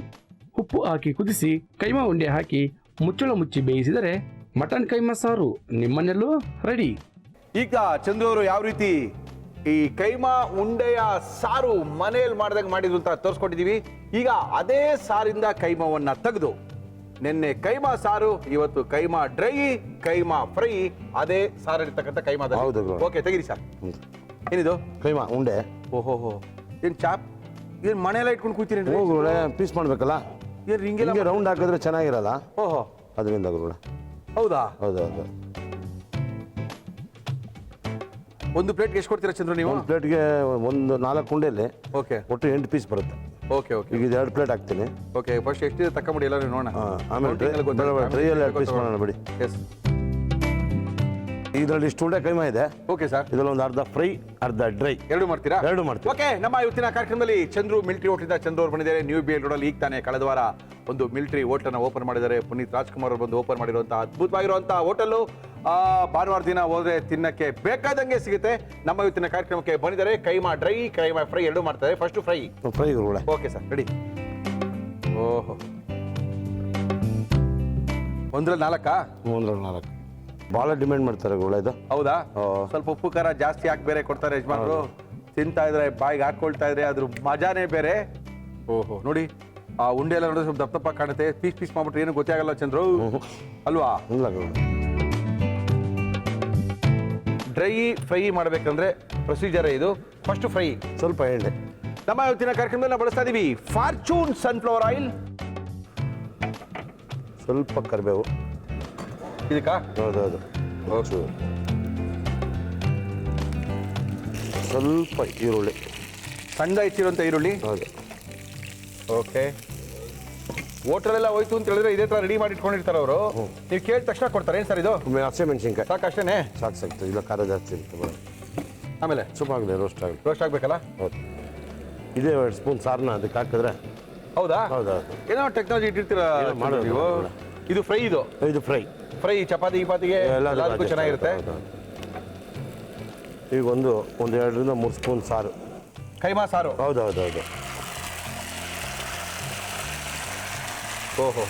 ಉಪ್ಪು ಹಾಕಿ ಕುದಿಸಿ ಕೈಮಾ ಉಂಡೆ ಹಾಕಿ ಮುಚ್ಚಳ ಮುಚ್ಚಿ ಬೇಯಿಸಿದರೆ ಮಟನ್ ಕೈಮಾ ಸಾರು ನಿಮ್ಮನೆಲ್ಲೂ ರೆಡಿ. ಈಗ ಚಂದ್ರು ಅವರು ಯಾವ ರೀತಿ ಈ ಕೈಮಾ ಉಂಡೆಯ ಸಾರು ಮನೆಯಲ್ಲಿ ಮಾಡಿದಾಗ ಮಾಡಿದ್ರು ಅಂತ ತೋರಿಸ್ಕೊಟ್ಟಿದ್ದೀವಿ. ಈಗ ಅದೇ ಸಾರಿಂದ ಕೈಮಾವನ್ನ ತೆಗೆದು ನಿನ್ನೆ ಕೈಮಾ ಸಾರು, ಇವತ್ತು ಕೈಮಾ ಡ್ರೈ, ಕೈಮಾ ಫ್ರೈ, ಅದೇ ಸಾರಿರ್ತಕ್ಕಂಥ ಕೈಮಾ. ಓಕೆ, ತೆಗೀರಿ ಸರ್. ಏನಿದು? ಕೈಮಾ ಉಂಡೆ. ಓಹೋ, ಏನ್ ಚಾಪ್, ಏನ್ ಮನೆಯೆಲ್ಲ ಇಟ್ಕೊಂಡು ಕೂತೀರಿ? ಪೀಸ್ ಮಾಡ್ಬೇಕಲ್ಲ, ಏನ್ ಹಿಂಗೆಲ್ಲ ರೌಂಡ್ ಹಾಕಿದ್ರೆ ಚೆನ್ನಾಗಿರಲ್ಲ. ಓಹೋ, ಅದರಿಂದ ಗುರುಗಳೇ. ಹೌದಾ? ಹೌದು. ಒಂದು ಪ್ಲೇಟ್ಗೆ ಎಷ್ಟು ಕೊಡ್ತೀರಾ ಚಂದ್ರು ನೀವು? ಒಂದು ಪ್ಲೇಟ್ಗೆ ಒಂದು 4 ಉಂಡೆಯಲ್ಲಿ ಓಕೆ, ಒಟ್ಟು 8 ಪೀಸ್ ಬರುತ್ತೆ. ಓಕೆ. ಈಗ ಇದು 2 ಪ್ಲೇಟ್ ಹಾಕ್ತೀನಿ. ಓಕೆ, ಫಸ್ಟ್ ಎಷ್ಟಿದೆ ತಕೊಂಬಿಡಿ ಎಲ್ಲ ನೋಡೋಣ. ಆಮೇಲೆ ಡ್ರೈಯಲ್ಲಿ 2 ಪೀಸ್ ಮಾಡೋಣ ಬಿಡಿ. ಎಸ್, ಇದರಲ್ಲಿ ಇಷ್ಟು ಉಂಡೆ ಕೈಮಾ ಇದೆ. Okay sir. ಇದರಲ್ಲಿ ಒಂದು ಅರ್ಧ ಫ್ರೈ, ಅರ್ಧ ಡ್ರೈ, ಎರಡು ಮಾಡ್ತೀರಾ? ಎರಡು ಮಾಡ್ತೀವಿ. ಓಕೆ, ನಮ್ಮ ಇವತ್ತಿನ ಕಾರ್ಯಕ್ರಮದಲ್ಲಿ ಚಂದ್ರು ಮಿಲ್ಟ್ರಿ ಹೋಟ್ಲಿಂದ ಚಂದ್ರು ಅವರು ಬಂದಿದ್ದಾರೆ. ನ್ಯೂ ಬೇಲ್ ರೋಡಲ್ಲಿ ಈಗ ತಾನೇ ಕಳೆದ ವಾರ ಒಂದು ಮಿಲ್ಟ್ರಿ ಹೋಟ್ಲನ್ನು ಓಪನ್ ಮಾಡಿದ್ದಾರೆ. ಪುನೀತ್ ರಾಜ್ಕುಮಾರ್ ಅವರು ಬಂದು ಓಪನ್ ಮಾಡಿರುವಂತಹ ಅದ್ಭುತವಾಗಿರುವಂತಹ ಹೋಟೆಲ್ಲು. ಭಾನುವಾರ ದಿನ ಹೋದ್ರೆ ತಿನ್ನಕ್ಕೆ ಬೇಕಾದಂಗೆ ಸಿಗುತ್ತೆ. ನಮ್ಮ ಇವತ್ತಿನ ಕಾರ್ಯಕ್ರಮಕ್ಕೆ ಬಂದಿದ್ದಾರೆ. ಕೈಮಾ ಡ್ರೈ, ಕೈಮಾ ಫ್ರೈ ಎರಡು ಮಾಡ್ತಾರೆ. First fry. Okay sir, ready. ಓಹೋ, 1ರಲ್ಲಿ 4? 1ರಲ್ಲಿ 4 ಬಹಳ ಡಿಮ್ಯಾಂಡ್ ಮಾಡ್ತಾರೆ ಗುರುಗಳೇ ಇದು. ಹೌದಾ? ಸ್ವಲ್ಪ ಉಪ್ಪು ಖಾರ ಜಾಸ್ತಿ ಹಾಕಿ ಬೇರೆ ಕೊಡ್ತಾರೆ ಯಜಮಾನರು. ತಿಂತಾ ಇದ್ರೆ ಬಾಯಿಗೆ ಹಾಕೊಳ್ತಾ ಇದ್ರೆ ಅದ್ರ ಮಜಾನೇ ಬೇರೆ. ಓಹೋ, ನೋಡಿ ಆ ಉಂಡೆ ಎಲ್ಲ ನೋಡಿದ್ರೆ ಸ್ವಲ್ಪ ದಪ್ಪ ಕಾಣುತ್ತೆ. ಪೀಸ್ ಮಾಡ್ಬಿಟ್ರೆ ಏನು ಗೊತ್ತೇ ಆಗಲ್ಲ ಚಂದ್ರು, ಅಲ್ವಾ? ಡ್ರೈ ಫ್ರೈ ಮಾಡ್ಬೇಕಂದ್ರೆ ಪ್ರೊಸೀಜರ್ ಇದು. ಫಸ್ಟ್ ಫ್ರೈ, ಸ್ವಲ್ಪ ಎಣ್ಣೆ. ನಮ್ಮ ಇವತ್ತಿನ ಕಾರ್ಯಕ್ರಮದಲ್ಲಿ ನಾವು ಬಳಸ್ತಾ ಇದೀವಿ ಫಾರ್ಚೂನ್ ಸನ್ಫ್ಲವರ್ ಆಯಿಲ್. ಸ್ವಲ್ಪ ಕರಿಬೇವು. ಇದಕ್ಕಾ? ಹೌದೌದು. ಸ್ವಲ್ಪ ಈರುಳ್ಳಿ, ಸಣ್ಣ ಹೆಚ್ಚಿರುವಂಥ ಈರುಳ್ಳಿ. ಹೌದು. ಓಕೆ, ಹೋಟೆಲೆಲ್ಲ ಹೋಯ್ತು ಅಂತ ಹೇಳಿದ್ರೆ ಇದೇ ತರ ರೆಡಿ ಮಾಡಿ ಇಟ್ಕೊಂಡಿರ್ತಾರೆ ಅವರು. ನೀವು ಕೇಳಿದ ತಕ್ಷಣ ಕೊಡ್ತಾರೆ. ಏನು ಸರ್ ಇದು? ಹಸಿಮೆಣಸಿನ್ಕಾಯಿ ಸಾಕಷ್ಟೇನೆ? ಸಾಕು. ಇಲ್ಲ ಖಾರ ಜಾಸ್ತಿ ಇರುತ್ತೆ. ಆಮೇಲೆ ಸ್ವಲ್ಪ ಆಗಲಿ, ರೋಸ್ಟ್ ಆಗಬೇಕಲ್ಲ. ಹೌದು. ಇದೇ 2 ಸ್ಪೂನ್ ಸಾರನ್ನ ಅದಕ್ಕೆ ಹಾಕಿದ್ರೆ. ಹೌದಾ? ಹೌದೌದು. ಏನೋ ಟೆಕ್ನಾಲಜಿ ಇಟ್ಟಿರ್ತೀರಾ ನೀವು. ಇದು ಫ್ರೈ, ಇದು ಫ್ರೈ ಚಪಾತಿ ಗಿಪಾತಿಗೆ ಎಲ್ಲದಕ್ಕೂ ಚೆನ್ನಾಗಿರುತ್ತೆ. ಈಗ ಒಂದು 2ರಿಂದ 3 ಸ್ಪೂನ್ ಸಾರು, ಕೈಮಾ ಸಾರು. ಹೌದು. ಓಹೋ,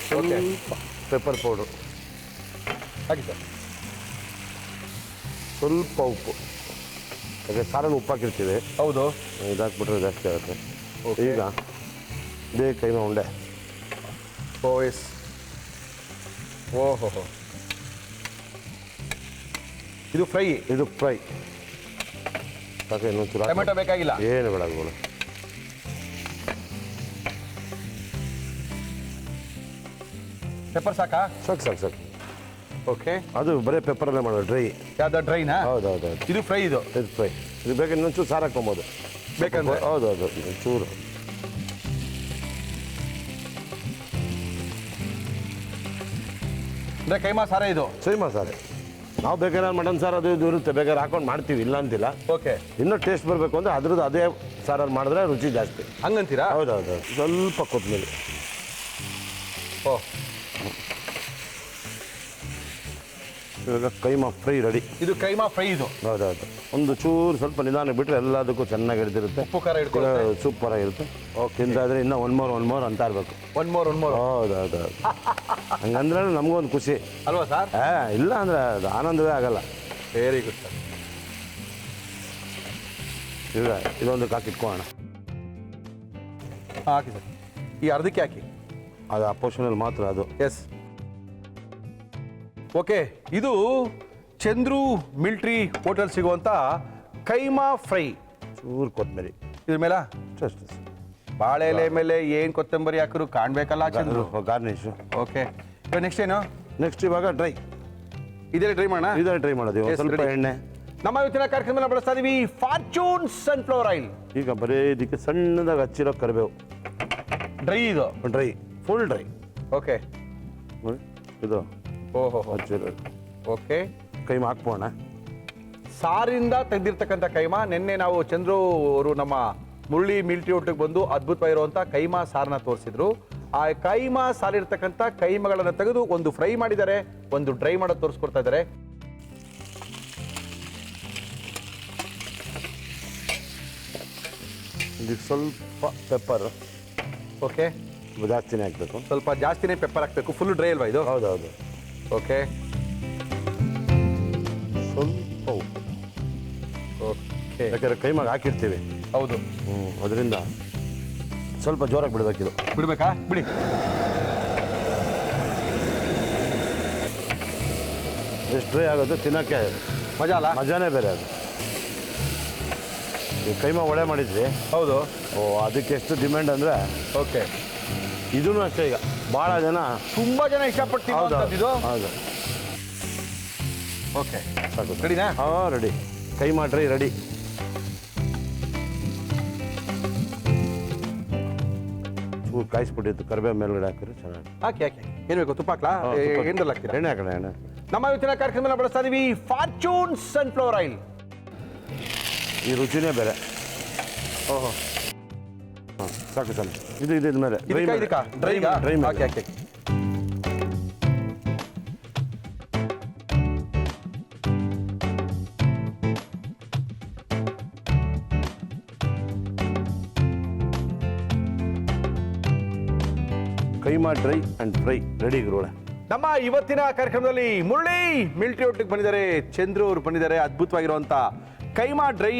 ಸ್ವಲ್ಪ ಪೆಪ್ಪರ್ ಪೌಡರ್ ಹಾಕಿ ಸರ್. ಸ್ವಲ್ಪ ಉಪ್ಪು, ಯಾಕೆ ಸಾರಲ್ಲಿ ಉಪ್ಪು ಹಾಕಿರ್ತೀವಿ. ಹೌದು. ಇದು ಹಾಕ್ಬಿಟ್ರೆ ಜಾಸ್ತಿ ಆಗುತ್ತೆ. ಈಗ ಇದೇ ಕೈಮಾ ಉಂಡೆ. ಎಸ್. ಓಹೋ, ಇದು ಫ್ರೈ. ಸಾಕು. ಇನ್ನೊಂದು ಟೊಮೆಟೊ ಬೇಕಾಗಿಲ್ಲ? ಏನು ಬೇಡ. ಪೆಪ್ಪರ್ ಸಾಕಾ? ಸಾಕು. ಓಕೆ, ಅದು ಬರೀ ಪೆಪ್ಪರಲ್ಲೇ ಮಾಡೋದು ಡ್ರೈ. ಯಾವ್ದು ಡ್ರೈನಾ? ಹೌದು. ಇದು ಫ್ರೈ. ಇದು ಫ್ರೈ. ಇದು ಬೇಕಾದ್ರೆ ಇನ್ನೊಂಚೂರು ಸಾರು ಹಾಕ್ಕೊಬೋದು ಬೇಕಂದ್ರೆ ಹೌದು ಚೂರು ಅಂದರೆ ಕೈಮಾ ಸಾರೇ ಇದು. ಕೈಮಾ ಸಾರೆ ನಾವು ಬೇಕಾದ್ರೆ ಮಟನ್ ಸಾರು ಅದು ಇದು ಇರುತ್ತೆ, ಬೇಕಾದ್ರೆ ಹಾಕೊಂಡು ಮಾಡ್ತೀವಿ, ಇಲ್ಲ ಅಂತಿಲ್ಲ. ಓಕೆ, ಇನ್ನೂ ಟೇಸ್ಟ್ ಬರಬೇಕು ಅಂದರೆ ಅದ್ರದ್ದು ಅದೇ ಸಾರಲ್ಲಿ ಮಾಡಿದ್ರೆ ರುಚಿ ಜಾಸ್ತಿ. ಹಂಗಂತೀರಾ? ಹೌದೌದು, ಸ್ವಲ್ಪ ಕೊತ್ತಂಬರಿ. ಓ, ಇವಾಗ ಕೈಮಾ ಫ್ರೈ ರೆಡಿ. ಇದು ಕೈಮಾ ಫ್ರೈ ಇದು. ಹೌದೌದು, ಒಂದು ಚೂರು ಸ್ವಲ್ಪ ನಿಧಾನ ಬಿಟ್ಟರೆ ಎಲ್ಲದಕ್ಕೂ ಚೆನ್ನಾಗಿ ಹಿಡಿದಿರುತ್ತೆ, ಉಪ್ಪು ಖಾರ ಹಿಡ್ಕೊಳ್ಳುತ್ತೆ. ಸೂಪರ್ ಆಗಿರುತ್ತೆ. ತಿಂತಾದ್ರೆ ಇನ್ನೂ ಒನ್ ಮೋರ್ ಅಂತ ಇರಬೇಕು. ಒನ್ ಮೋರ್ ಹೌದೌದು, ಹಂಗಂದ್ರೆ ನಮಗೊಂದು ಖುಷಿ ಅಲ್ವಾ ಸರ್? ಇಲ್ಲ ಅಂದರೆ ಅದು ಆನಂದವೇ ಆಗಲ್ಲ. Very good sir. ಈಗ ಇದೊಂದು ಹಾಕಿಟ್ಕೊಳ್ಳೋಣ. ಹಾಕಿ ಸರ್, ಈ ಅರ್ಧಕ್ಕೆ ಹಾಕಿ. ಅದು ಅಪೋಷನಲ್ ಮಾತ್ರ ಅದು. ಎಸ್. ಓಕೆ, ಇದು ಚಂದ್ರು ಮಿಲ್ಟ್ರಿ ಹೋಟೆಲ್ ಸಿಗುವಂಥ ಕೈಮಾ ಫ್ರೈ. ಚೂರು ಕೊತ್ತಂಬರಿ ಇದ್ರ ಮೇಲೆ ಅಷ್ಟೇ. ಬಾಳೆ ಎಲೆ ಮೇಲೆ ಏನು ಕೊತ್ತಂಬರಿ ಹಾಕಿದ್ರು ಕಾಣಬೇಕಲ್ಲ ಚಂದ್ರು. ಗಾರ್ನಿಶು. ಓಕೆ, ಇವಾಗ ನೆಕ್ಸ್ಟ್ ಏನು? ನೆಕ್ಸ್ಟ್ ಇವಾಗ ಡ್ರೈ. ಇದೇ ಟ್ರೈ ಮಾಡೋಣ. ಇದೇ ಟ್ರೈ ಮಾಡೋದು. Yes, ಸ್ವಲ್ಪ ready. ಎಣ್ಣೆ. ನಮ್ಮ ಇವತ್ತಿನ ಕಾರ್ಯಕ್ರಮದಲ್ಲಿ ಬಳಸ್ತಾ ಇದೀವಿ ಫಾರ್ಚೂನ್ ಸನ್ಫ್ಲವರ್ ಆಯಿಲ್. ಈಗ ಬರೀ ಇದಕ್ಕೆ ಸಣ್ಣದಾಗಿ ಹಚ್ಚಿರೋ ಕರಿಬೇವು. ಡ್ರೈ ಇದು. Dry, full dry. ಓಕೆ, ನೋಡಿ ಇದು ಓಹೋ, ಹಚ್ಚಿರೋ. ಓಕೆ, ಕೈಮಾ ಹಾಕ್ಬೋಣ. ಸಾರಿಂದ ತೆಗೆದಿರ್ತಕ್ಕಂಥ ಕೈಮಾ. ನಿನ್ನೆ ನಾವು ಚಂದ್ರು ಅವರು ನಮ್ಮ ಮುರಳಿ ಮಿಲ್ಟ್ರಿ ಹೋಟೆಲ್ಗೆ ಬಂದು ಅದ್ಭುತವಾಗಿರುವಂಥ ಕೈಮಾ ಸಾರನ್ನ ತೋರಿಸಿದ್ರು. ಆ ಕೈಮಾ ಸಾರಿರ್ತಕ್ಕಂಥ ಕೈಮಾಗಳನ್ನು ತೆಗೆದು ಒಂದು ಫ್ರೈ ಮಾಡಿದ್ದಾರೆ, ಒಂದು ಡ್ರೈ ಮಾಡೋದು ತೋರಿಸ್ಕೊಡ್ತಾ ಇದ್ದಾರೆ. ಇದಕ್ಕೆ ಸ್ವಲ್ಪ ಪೆಪ್ಪರ್. ಓಕೆ, ಜಾಸ್ತಿನೇ ಹಾಕಬೇಕು. ಸ್ವಲ್ಪ ಜಾಸ್ತಿನೇ ಪೆಪ್ಪರ್ ಹಾಕಬೇಕು. ಫುಲ್ ಡ್ರೈ ಅಲ್ವಾ ಇದು? ಹೌದೌದು. ಓಕೆ, ಸ್ವಲ್ಪ ಉಪ್ಪು. ಓಕೆ, ಯಾಕಂದರೆ ಕೈಮಾಗ ಹಾಕಿರ್ತೀವಿ. ಹೌದು. ಅದರಿಂದ ಸ್ವಲ್ಪ ಜೋರಾಗಿ ಬಿಡಬೇಕಿದು. ಬಿಡ್ಬೇಕಾ? ಬಿಡಿ. ಎಷ್ಟು ಡ್ರೈ ಆಗುತ್ತೆ ತಿನ್ನೋಕ್ಕೆ ಮಜಾ ಅಲ್ಲ? ಮಜಾನೇ ಬೇರೆ ಅದು. ಈ ಕೈಮಾ ಒಳ್ಳೆ ಮಾಡಿದ್ವಿ. ಹೌದು. ಅದಕ್ಕೆ ಎಷ್ಟು ಡಿಮ್ಯಾಂಡ್ ಅಂದರೆ ಓಕೆ, ಇದೂ ಅಷ್ಟೇ. ಈಗ ಭಾಳ ಜನ ತುಂಬಾ ಜನ ಇಷ್ಟಪಡ್ತೀವಿ ಇದು. ಹೌದು. ಓಕೆ, ಸಾಕು. ರೆಡಿನಾ? ಹಾಂ, ರೆಡಿ. Keema dry ready. ಚೂರು ಕಾಯಿಸ್ಬಿಟ್ಟಿತ್ತು ಕರಿಬೇವು ಮೇಲ್ಗಡೆ ಹಾಕಿದ್ರೆ ಚೆನ್ನಾಗಿ. ಹಾಕಿ ಹಾಕಿ. ಏನು ಬೇಕು? ತುಪ್ಪ ಹಾಕ್ಲಾ? ಏನ್ರಲ್ಲಿ ಹಾಕ್ತೀರಾ? ಎಣ್ಣೆ ಹಾಕೋಣ. ಎಣ್ಣೆ ನಮ್ಮ ಇವತ್ತಿನ ಕಾರ್ಯಕ್ರಮದಲ್ಲಿ ಬಳಸ್ತಾ ಇದೀವಿ ಫಾರ್ಚೂನ್ ಸನ್ಫ್ಲವರ್ ಆಯಿಲ್. ಈ ರುಚಿನೇ ಬೇರೆ. ಓಹೋ, ಹಾಂ, ಸಾಕು ಸರ್. ಇದು ಮೇಲೆ dry dry hockey hockey. Keema dry and fry ready ಗುರುಗಳೇ. ನಮ್ಮ ಇವತ್ತಿನ ಕಾರ್ಯಕ್ರಮದಲ್ಲಿ ಮುರಳಿ ಮಿಲ್ಟ್ರಿ ಹೋಟೆಲ್ಗೆ ಬಂದಿದ್ದಾರೆ, ಚಂದ್ರು ಅವರು ಬಂದಿದ್ದಾರೆ. ಅದ್ಭುತವಾಗಿರುವಂಥ ಕೈಮಾ ಡ್ರೈ,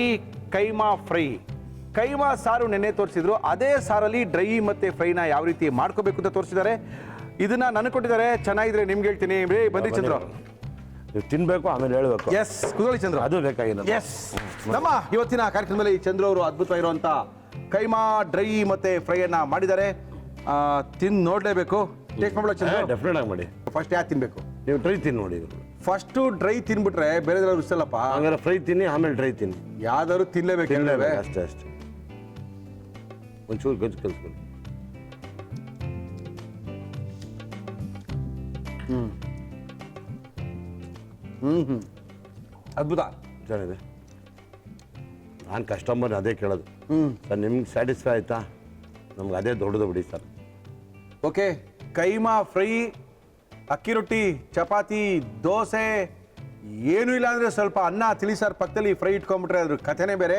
ಕೈಮಾ ಫ್ರೈ, ಕೈಮಾ ಸಾರು ನೆನ್ನೆ ತೋರಿಸಿದ್ರು. ಅದೇ ಸಾರಲ್ಲಿ ಡ್ರೈ ಮತ್ತು ಫ್ರೈನ ಯಾವ ರೀತಿ ಮಾಡ್ಕೋಬೇಕು ಅಂತ ತೋರಿಸಿದ್ದಾರೆ. ಇದನ್ನ ನನಗೆ ಕೊಟ್ಟಿದ್ದಾರೆ. ಚೆನ್ನಾಗಿದ್ರೆ ನಿಮ್ಗೆ ಹೇಳ್ತೀನಿ. ಬನ್ನಿ ಚಂದ್ರು. ನೀವು ತಿನ್ನಬೇಕು, ಆಮೇಲೆ ಹೇಳಬೇಕು. ಎಸ್, ಕುದಳಿ ಚಂದ್ರು. ಅದು ಬೇಕಾಗಿಲ್ಲ. ಎಸ್, ನಮ್ಮ ಇವತ್ತಿನ ಕಾರ್ಯಕ್ರಮದಲ್ಲಿ ಚಂದ್ರು ಅವರು ಅದ್ಭುತವಾಗಿರುವಂಥ ಕೈಮಾ ಡ್ರೈ ಮತ್ತು ಫ್ರೈಯನ್ನು ಮಾಡಿದ್ದಾರೆ. ತಿಂದು ನೋಡಲೇಬೇಕು. ಟೇಸ್ಟ್ ಮಾಡ್ಬಿಡೋ ಚಂದ್ರು? ಡೆಫಿನೆಟ್ ಆಗಿ ಮಾಡಿ. ಫಸ್ಟ್ ಯಾಕೆ ತಿನ್ನಬೇಕು? ನೀವು ಡ್ರೈ ತಿನ್ನಿ ನೋಡಿ. ಫಸ್ಟು ಡ್ರೈ ತಿನ್ಬಿಟ್ರೆ ಬೇರೆದ್ರಲ್ಲಿ ರುಚಿಸಲ್ಲಪ್ಪ. ಹಂಗಾರೆ ಫ್ರೈ ತಿನ್ನಿ, ಆಮೇಲೆ ಡ್ರೈ ತಿನ್ನಿ. ಯಾವ್ದಾದ್ರು ತಿನ್ಲೇಬೇಕು. ಅಷ್ಟೇ. ಒಂಚೂರು ಗಜ್ಜು ಕಲಿಸ್ಕೊಳ್ಳಿ. ಅದ್ಭುತ. ಚೆನ್ನಾಗಿದೆ. ನಾನು ಕಸ್ಟಮರ್ ಅದೇ ಕೇಳೋದು. ಸರ್ ನಿಮ್ಗೆ ಸ್ಯಾಟಿಸ್ಫೈ ಆಯ್ತಾ? ನಮ್ಗೆ ಅದೇ ದೊಡ್ಡದು ಬಿಡಿ ಸರ್. ಓಕೆ, ಕೈಮಾ ಫ್ರೈ, ಅಕ್ಕಿ ರೊಟ್ಟಿ, ಚಪಾತಿ, ದೋಸೆ ಏನೂ ಇಲ್ಲ ಅಂದರೆ ಸ್ವಲ್ಪ ಅನ್ನ ತಿಳಿಸಾರು ಪಕ್ಕದಲ್ಲಿ ಫ್ರೈ ಇಟ್ಕೊಂಡ್ಬಿಟ್ರೆ ಅದ್ರ ಕಥೆನೇ ಬೇರೆ.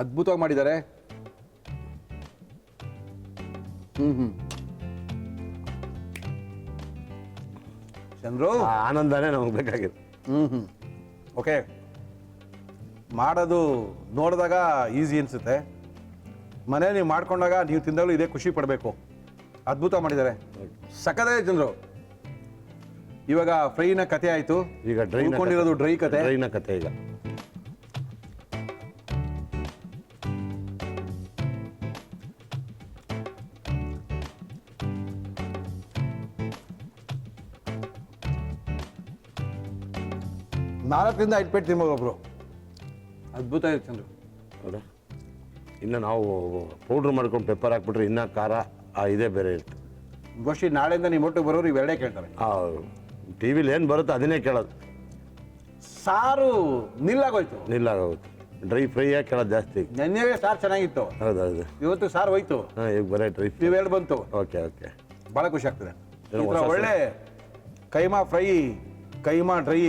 ಅದ್ಭುತವಾಗಿ ಮಾಡಿದ್ದಾರೆ. ಚಂದ್ರು, ಆನಂದನೇ ನಮಗೆ ಬೇಕಾಗಿದೆ. ಓಕೆ, ಮಾಡೋದು ನೋಡಿದಾಗ ಈಸಿ ಅನಿಸುತ್ತೆ. ಮನೆ ನೀವು ಮಾಡ್ಕೊಂಡಾಗ ನೀವು ತಿಂದಾಗಲೂ ಇದೇ ಖುಷಿ ಪಡಬೇಕು. ಅದ್ಭುತ ಮಾಡಿದ್ದಾರೆ. ಸಕ್ಕದೇ ಚಂದ್ರು. ಇವಾಗ ಫ್ರೈನ ಕತೆ ಆಯಿತು. ಈಗ ಉಳ್ಕೊಂಡಿರೋದು ಡ್ರೈ ಕತೆ. ಡ್ರೈನ ಕತೆ ಈಗ. ನಾಲ್ಕರಿಂದ 5 ಪ್ಲೇಟ್ ತಿನ್ಬೋದು ಒಬ್ರು ಅದ್ಭುತ ಇದೆ ಚಂದ್ರು. ಹೌದಾ? ಇನ್ನು ನಾವು ಪೌಡ್ರ್ ಮಾಡ್ಕೊಂಡು ಪೆಪ್ಪರ್ ಹಾಕ್ಬಿಟ್ರೆ ಇನ್ನೂ ಖಾರ ಇದೇ ಬೇರೆ ಇರ್ತದೆ. ಬಹುಶಃ ನಾಳೆಯಿಂದ ನಿಮ್ಮ ಒಟ್ಟಿಗೆ ಬರೋರು ಇವೆರಡೇ ಕೇಳ್ತಾರೆ. ಟಿ ವಿಲಿ ಏನು ಬರುತ್ತೋ ಅದನ್ನೇ ಕೇಳೋದು. ಸಾರು ನಿಲ್ಲಾಗೋಯ್ತು. ನಿಲ್ಲಾಗೋಗುತ್ತೆ. ಡ್ರೈ ಫ್ರೈಯಾಗಿ ಕೇಳೋದು ಜಾಸ್ತಿ. ನೆನ್ನೆವೇ ಸಾರು ಚೆನ್ನಾಗಿತ್ತು, ಹೌದೌದು. ಇವತ್ತು ಸಾರು ಹೋಯ್ತು, ಹಾಂ, ಈಗ ಬರೀ ಡ್ರೈ ಫ್ರೈ. ಇವೆರಡು ಬಂತು. Okay okay. ಭಾಳ ಖುಷಿ ಆಗ್ತದೆ. ಏನೋ ಈ ಥರ ಹೊಸ ಒಳ್ಳೆ ಕೈಮಾ ಫ್ರೈ, ಕೈಮಾ ಡ್ರೈ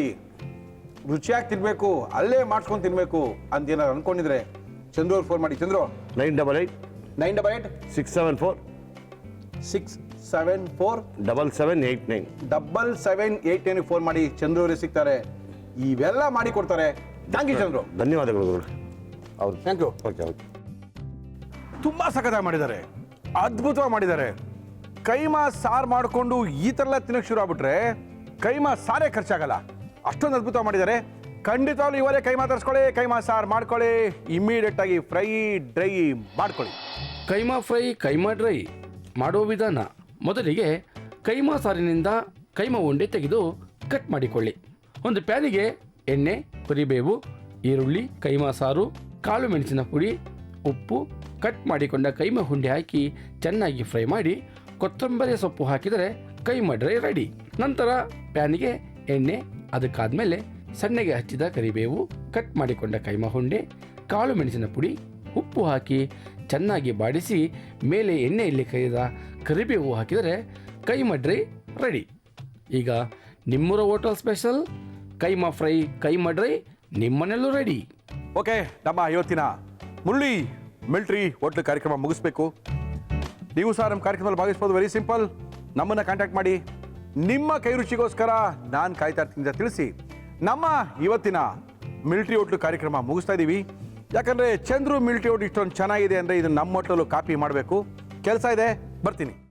ರುಚಿಯಾಗಿ ತಿನ್ಬೇಕು, ಅಲ್ಲೇ ಮಾಡ್ಸ್ಕೊಂಡು ತಿನ್ಬೇಕು ಅಂತ ಏನಾರು ಅನ್ಕೊಂಡಿದ್ರೆ ಚಂದ್ರು ಅವ್ರು ಫೋನ್ ಮಾಡಿ. ಚಂದ್ರು 988 988 674 674 7789. 7789 ಫೋನ್ ಮಾಡಿ. ಚಂದ್ರು ಅವರೇ ಸಿಗ್ತಾರೆ, ಇವೆಲ್ಲ ಮಾಡಿ ಕೊಡ್ತಾರೆ. Thank you Chandru. ಧನ್ಯವಾದಗಳು ಗುರು. ಹೌದು, ಥ್ಯಾಂಕ್ ಯು. Okay okay. ತುಂಬ ಸಖತ್ತಾಗಿ ಮಾಡಿದ್ದಾರೆ, ಅದ್ಭುತವಾಗಿ ಮಾಡಿದ್ದಾರೆ. ಕೈಮಾ ಸಾರು ಮಾಡಿಕೊಂಡು ಈ ಥರ ಎಲ್ಲ ತಿನ್ನೋಕೆ ಶುರು ಆಗ್ಬಿಟ್ರೆ ಕೈಮಾ ಸಾರೇ ಖರ್ಚಾಗಲ್ಲ, ಅಷ್ಟೊಂದು ಅದ್ಭುತವಾಗಿ ಮಾಡಿದ್ದಾರೆ. ಖಂಡಿತವಾಗ್ಲೂ ಇವರೇ ಕೈಮಾ ತರಿಸ್ಕೊಳ್ಳಿ, ಕೈಮಾ ಸಾರು ಮಾಡ್ಕೊಳ್ಳಿ, ಇಮಿಡಿಯೇಟ್ ಆಗಿ ಫ್ರೈ ಡ್ರೈ ಮಾಡ್ಕೊಳ್ಳಿ. ಕೈಮಾ ಫ್ರೈ ಕೈಮಾ ಡ್ರೈ ಮಾಡುವ ವಿಧಾನ: ಮೊದಲಿಗೆ ಕೈಮಾ ಸಾರಿನಿಂದ ಕೈಮಾ ಉಂಡೆ ತೆಗೆದು ಕಟ್ ಮಾಡಿಕೊಳ್ಳಿ. ಒಂದು ಪ್ಯಾನಿಗೆ ಎಣ್ಣೆ, ಕರಿಬೇವು, ಈರುಳ್ಳಿ, ಕೈಮಾ ಸಾರು, ಕಾಳು ಮೆಣಸಿನ ಪುಡಿ, ಉಪ್ಪು, ಕಟ್ ಮಾಡಿಕೊಂಡ ಕೈಮಾ ಉಂಡೆ ಹಾಕಿ ಚೆನ್ನಾಗಿ ಫ್ರೈ ಮಾಡಿ ಕೊತ್ತಂಬರಿ ಸೊಪ್ಪು ಹಾಕಿದರೆ ಕೈಮಾ ಡ್ರೈ ರೆಡಿ. ನಂತರ ಪ್ಯಾನಿಗೆ ಎಣ್ಣೆ, ಅದಕ್ಕಾದ್ಮೇಲೆ ಸಣ್ಣಗೆ ಹಚ್ಚಿದ ಕರಿಬೇವು, ಕಟ್ ಮಾಡಿಕೊಂಡ ಕೈಮಾ ಉಂಡೆ, ಕಾಳು ಮೆಣಸಿನ ಪುಡಿ, ಉಪ್ಪು ಹಾಕಿ ಚೆನ್ನಾಗಿ ಬಾಡಿಸಿ ಮೇಲೆ ಎಣ್ಣೆಯಲ್ಲಿ ಕರಿದ ಕರಿಬೇವು ಹಾಕಿದರೆ ಕೈಮಾ ಡ್ರೈ ರೆಡಿ. ಈಗ ನಿಮ್ಮೂರ hotel special keema fry keema dry ನಿಮ್ಮನೆಲ್ಲೂ ರೆಡಿ. ಓಕೆ, ನಮ್ಮ ಇವತ್ತಿನ ಮುರಳಿ ಮಿಲ್ಟ್ರಿ ಹೋಟ್ಲು ಕಾರ್ಯಕ್ರಮ ಮುಗಿಸ್ಬೇಕು. ನೀವು ಸಹ ನಮ್ಮ ಕಾರ್ಯಕ್ರಮದಲ್ಲಿ ಭಾಗಿಸ್ಬೋದು. ವೆರಿ ಸಿಂಪಲ್, ನಮ್ಮನ್ನು ಕಾಂಟ್ಯಾಕ್ಟ್ ಮಾಡಿ. ನಿಮ್ಮ ಕೈ ರುಚಿಗೋಸ್ಕರ ನಾನು ಕಾಯ್ತಾ ಇರ್ತೀನಿ ಅಂತ ತಿಳಿಸಿ ನಮ್ಮ ಇವತ್ತಿನ ಮಿಲ್ಟ್ರಿ ಹೋಟ್ಲು ಕಾರ್ಯಕ್ರಮ ಮುಗಿಸ್ತಾ ಇದ್ದೀವಿ. ಯಾಕಂದರೆ ಚಂದ್ರು ಮಿಲ್ಟ್ರಿ ಹೋಟ್ಲು ಇಷ್ಟೊಂದು ಚೆನ್ನಾಗಿದೆ ಅಂದರೆ ಇದು ನಮ್ಮ ಹೋಟ್ಲಲ್ಲೂ ಕಾಪಿ ಮಾಡಬೇಕು. ಕೆಲಸ ಇದೆ, ಬರ್ತೀನಿ.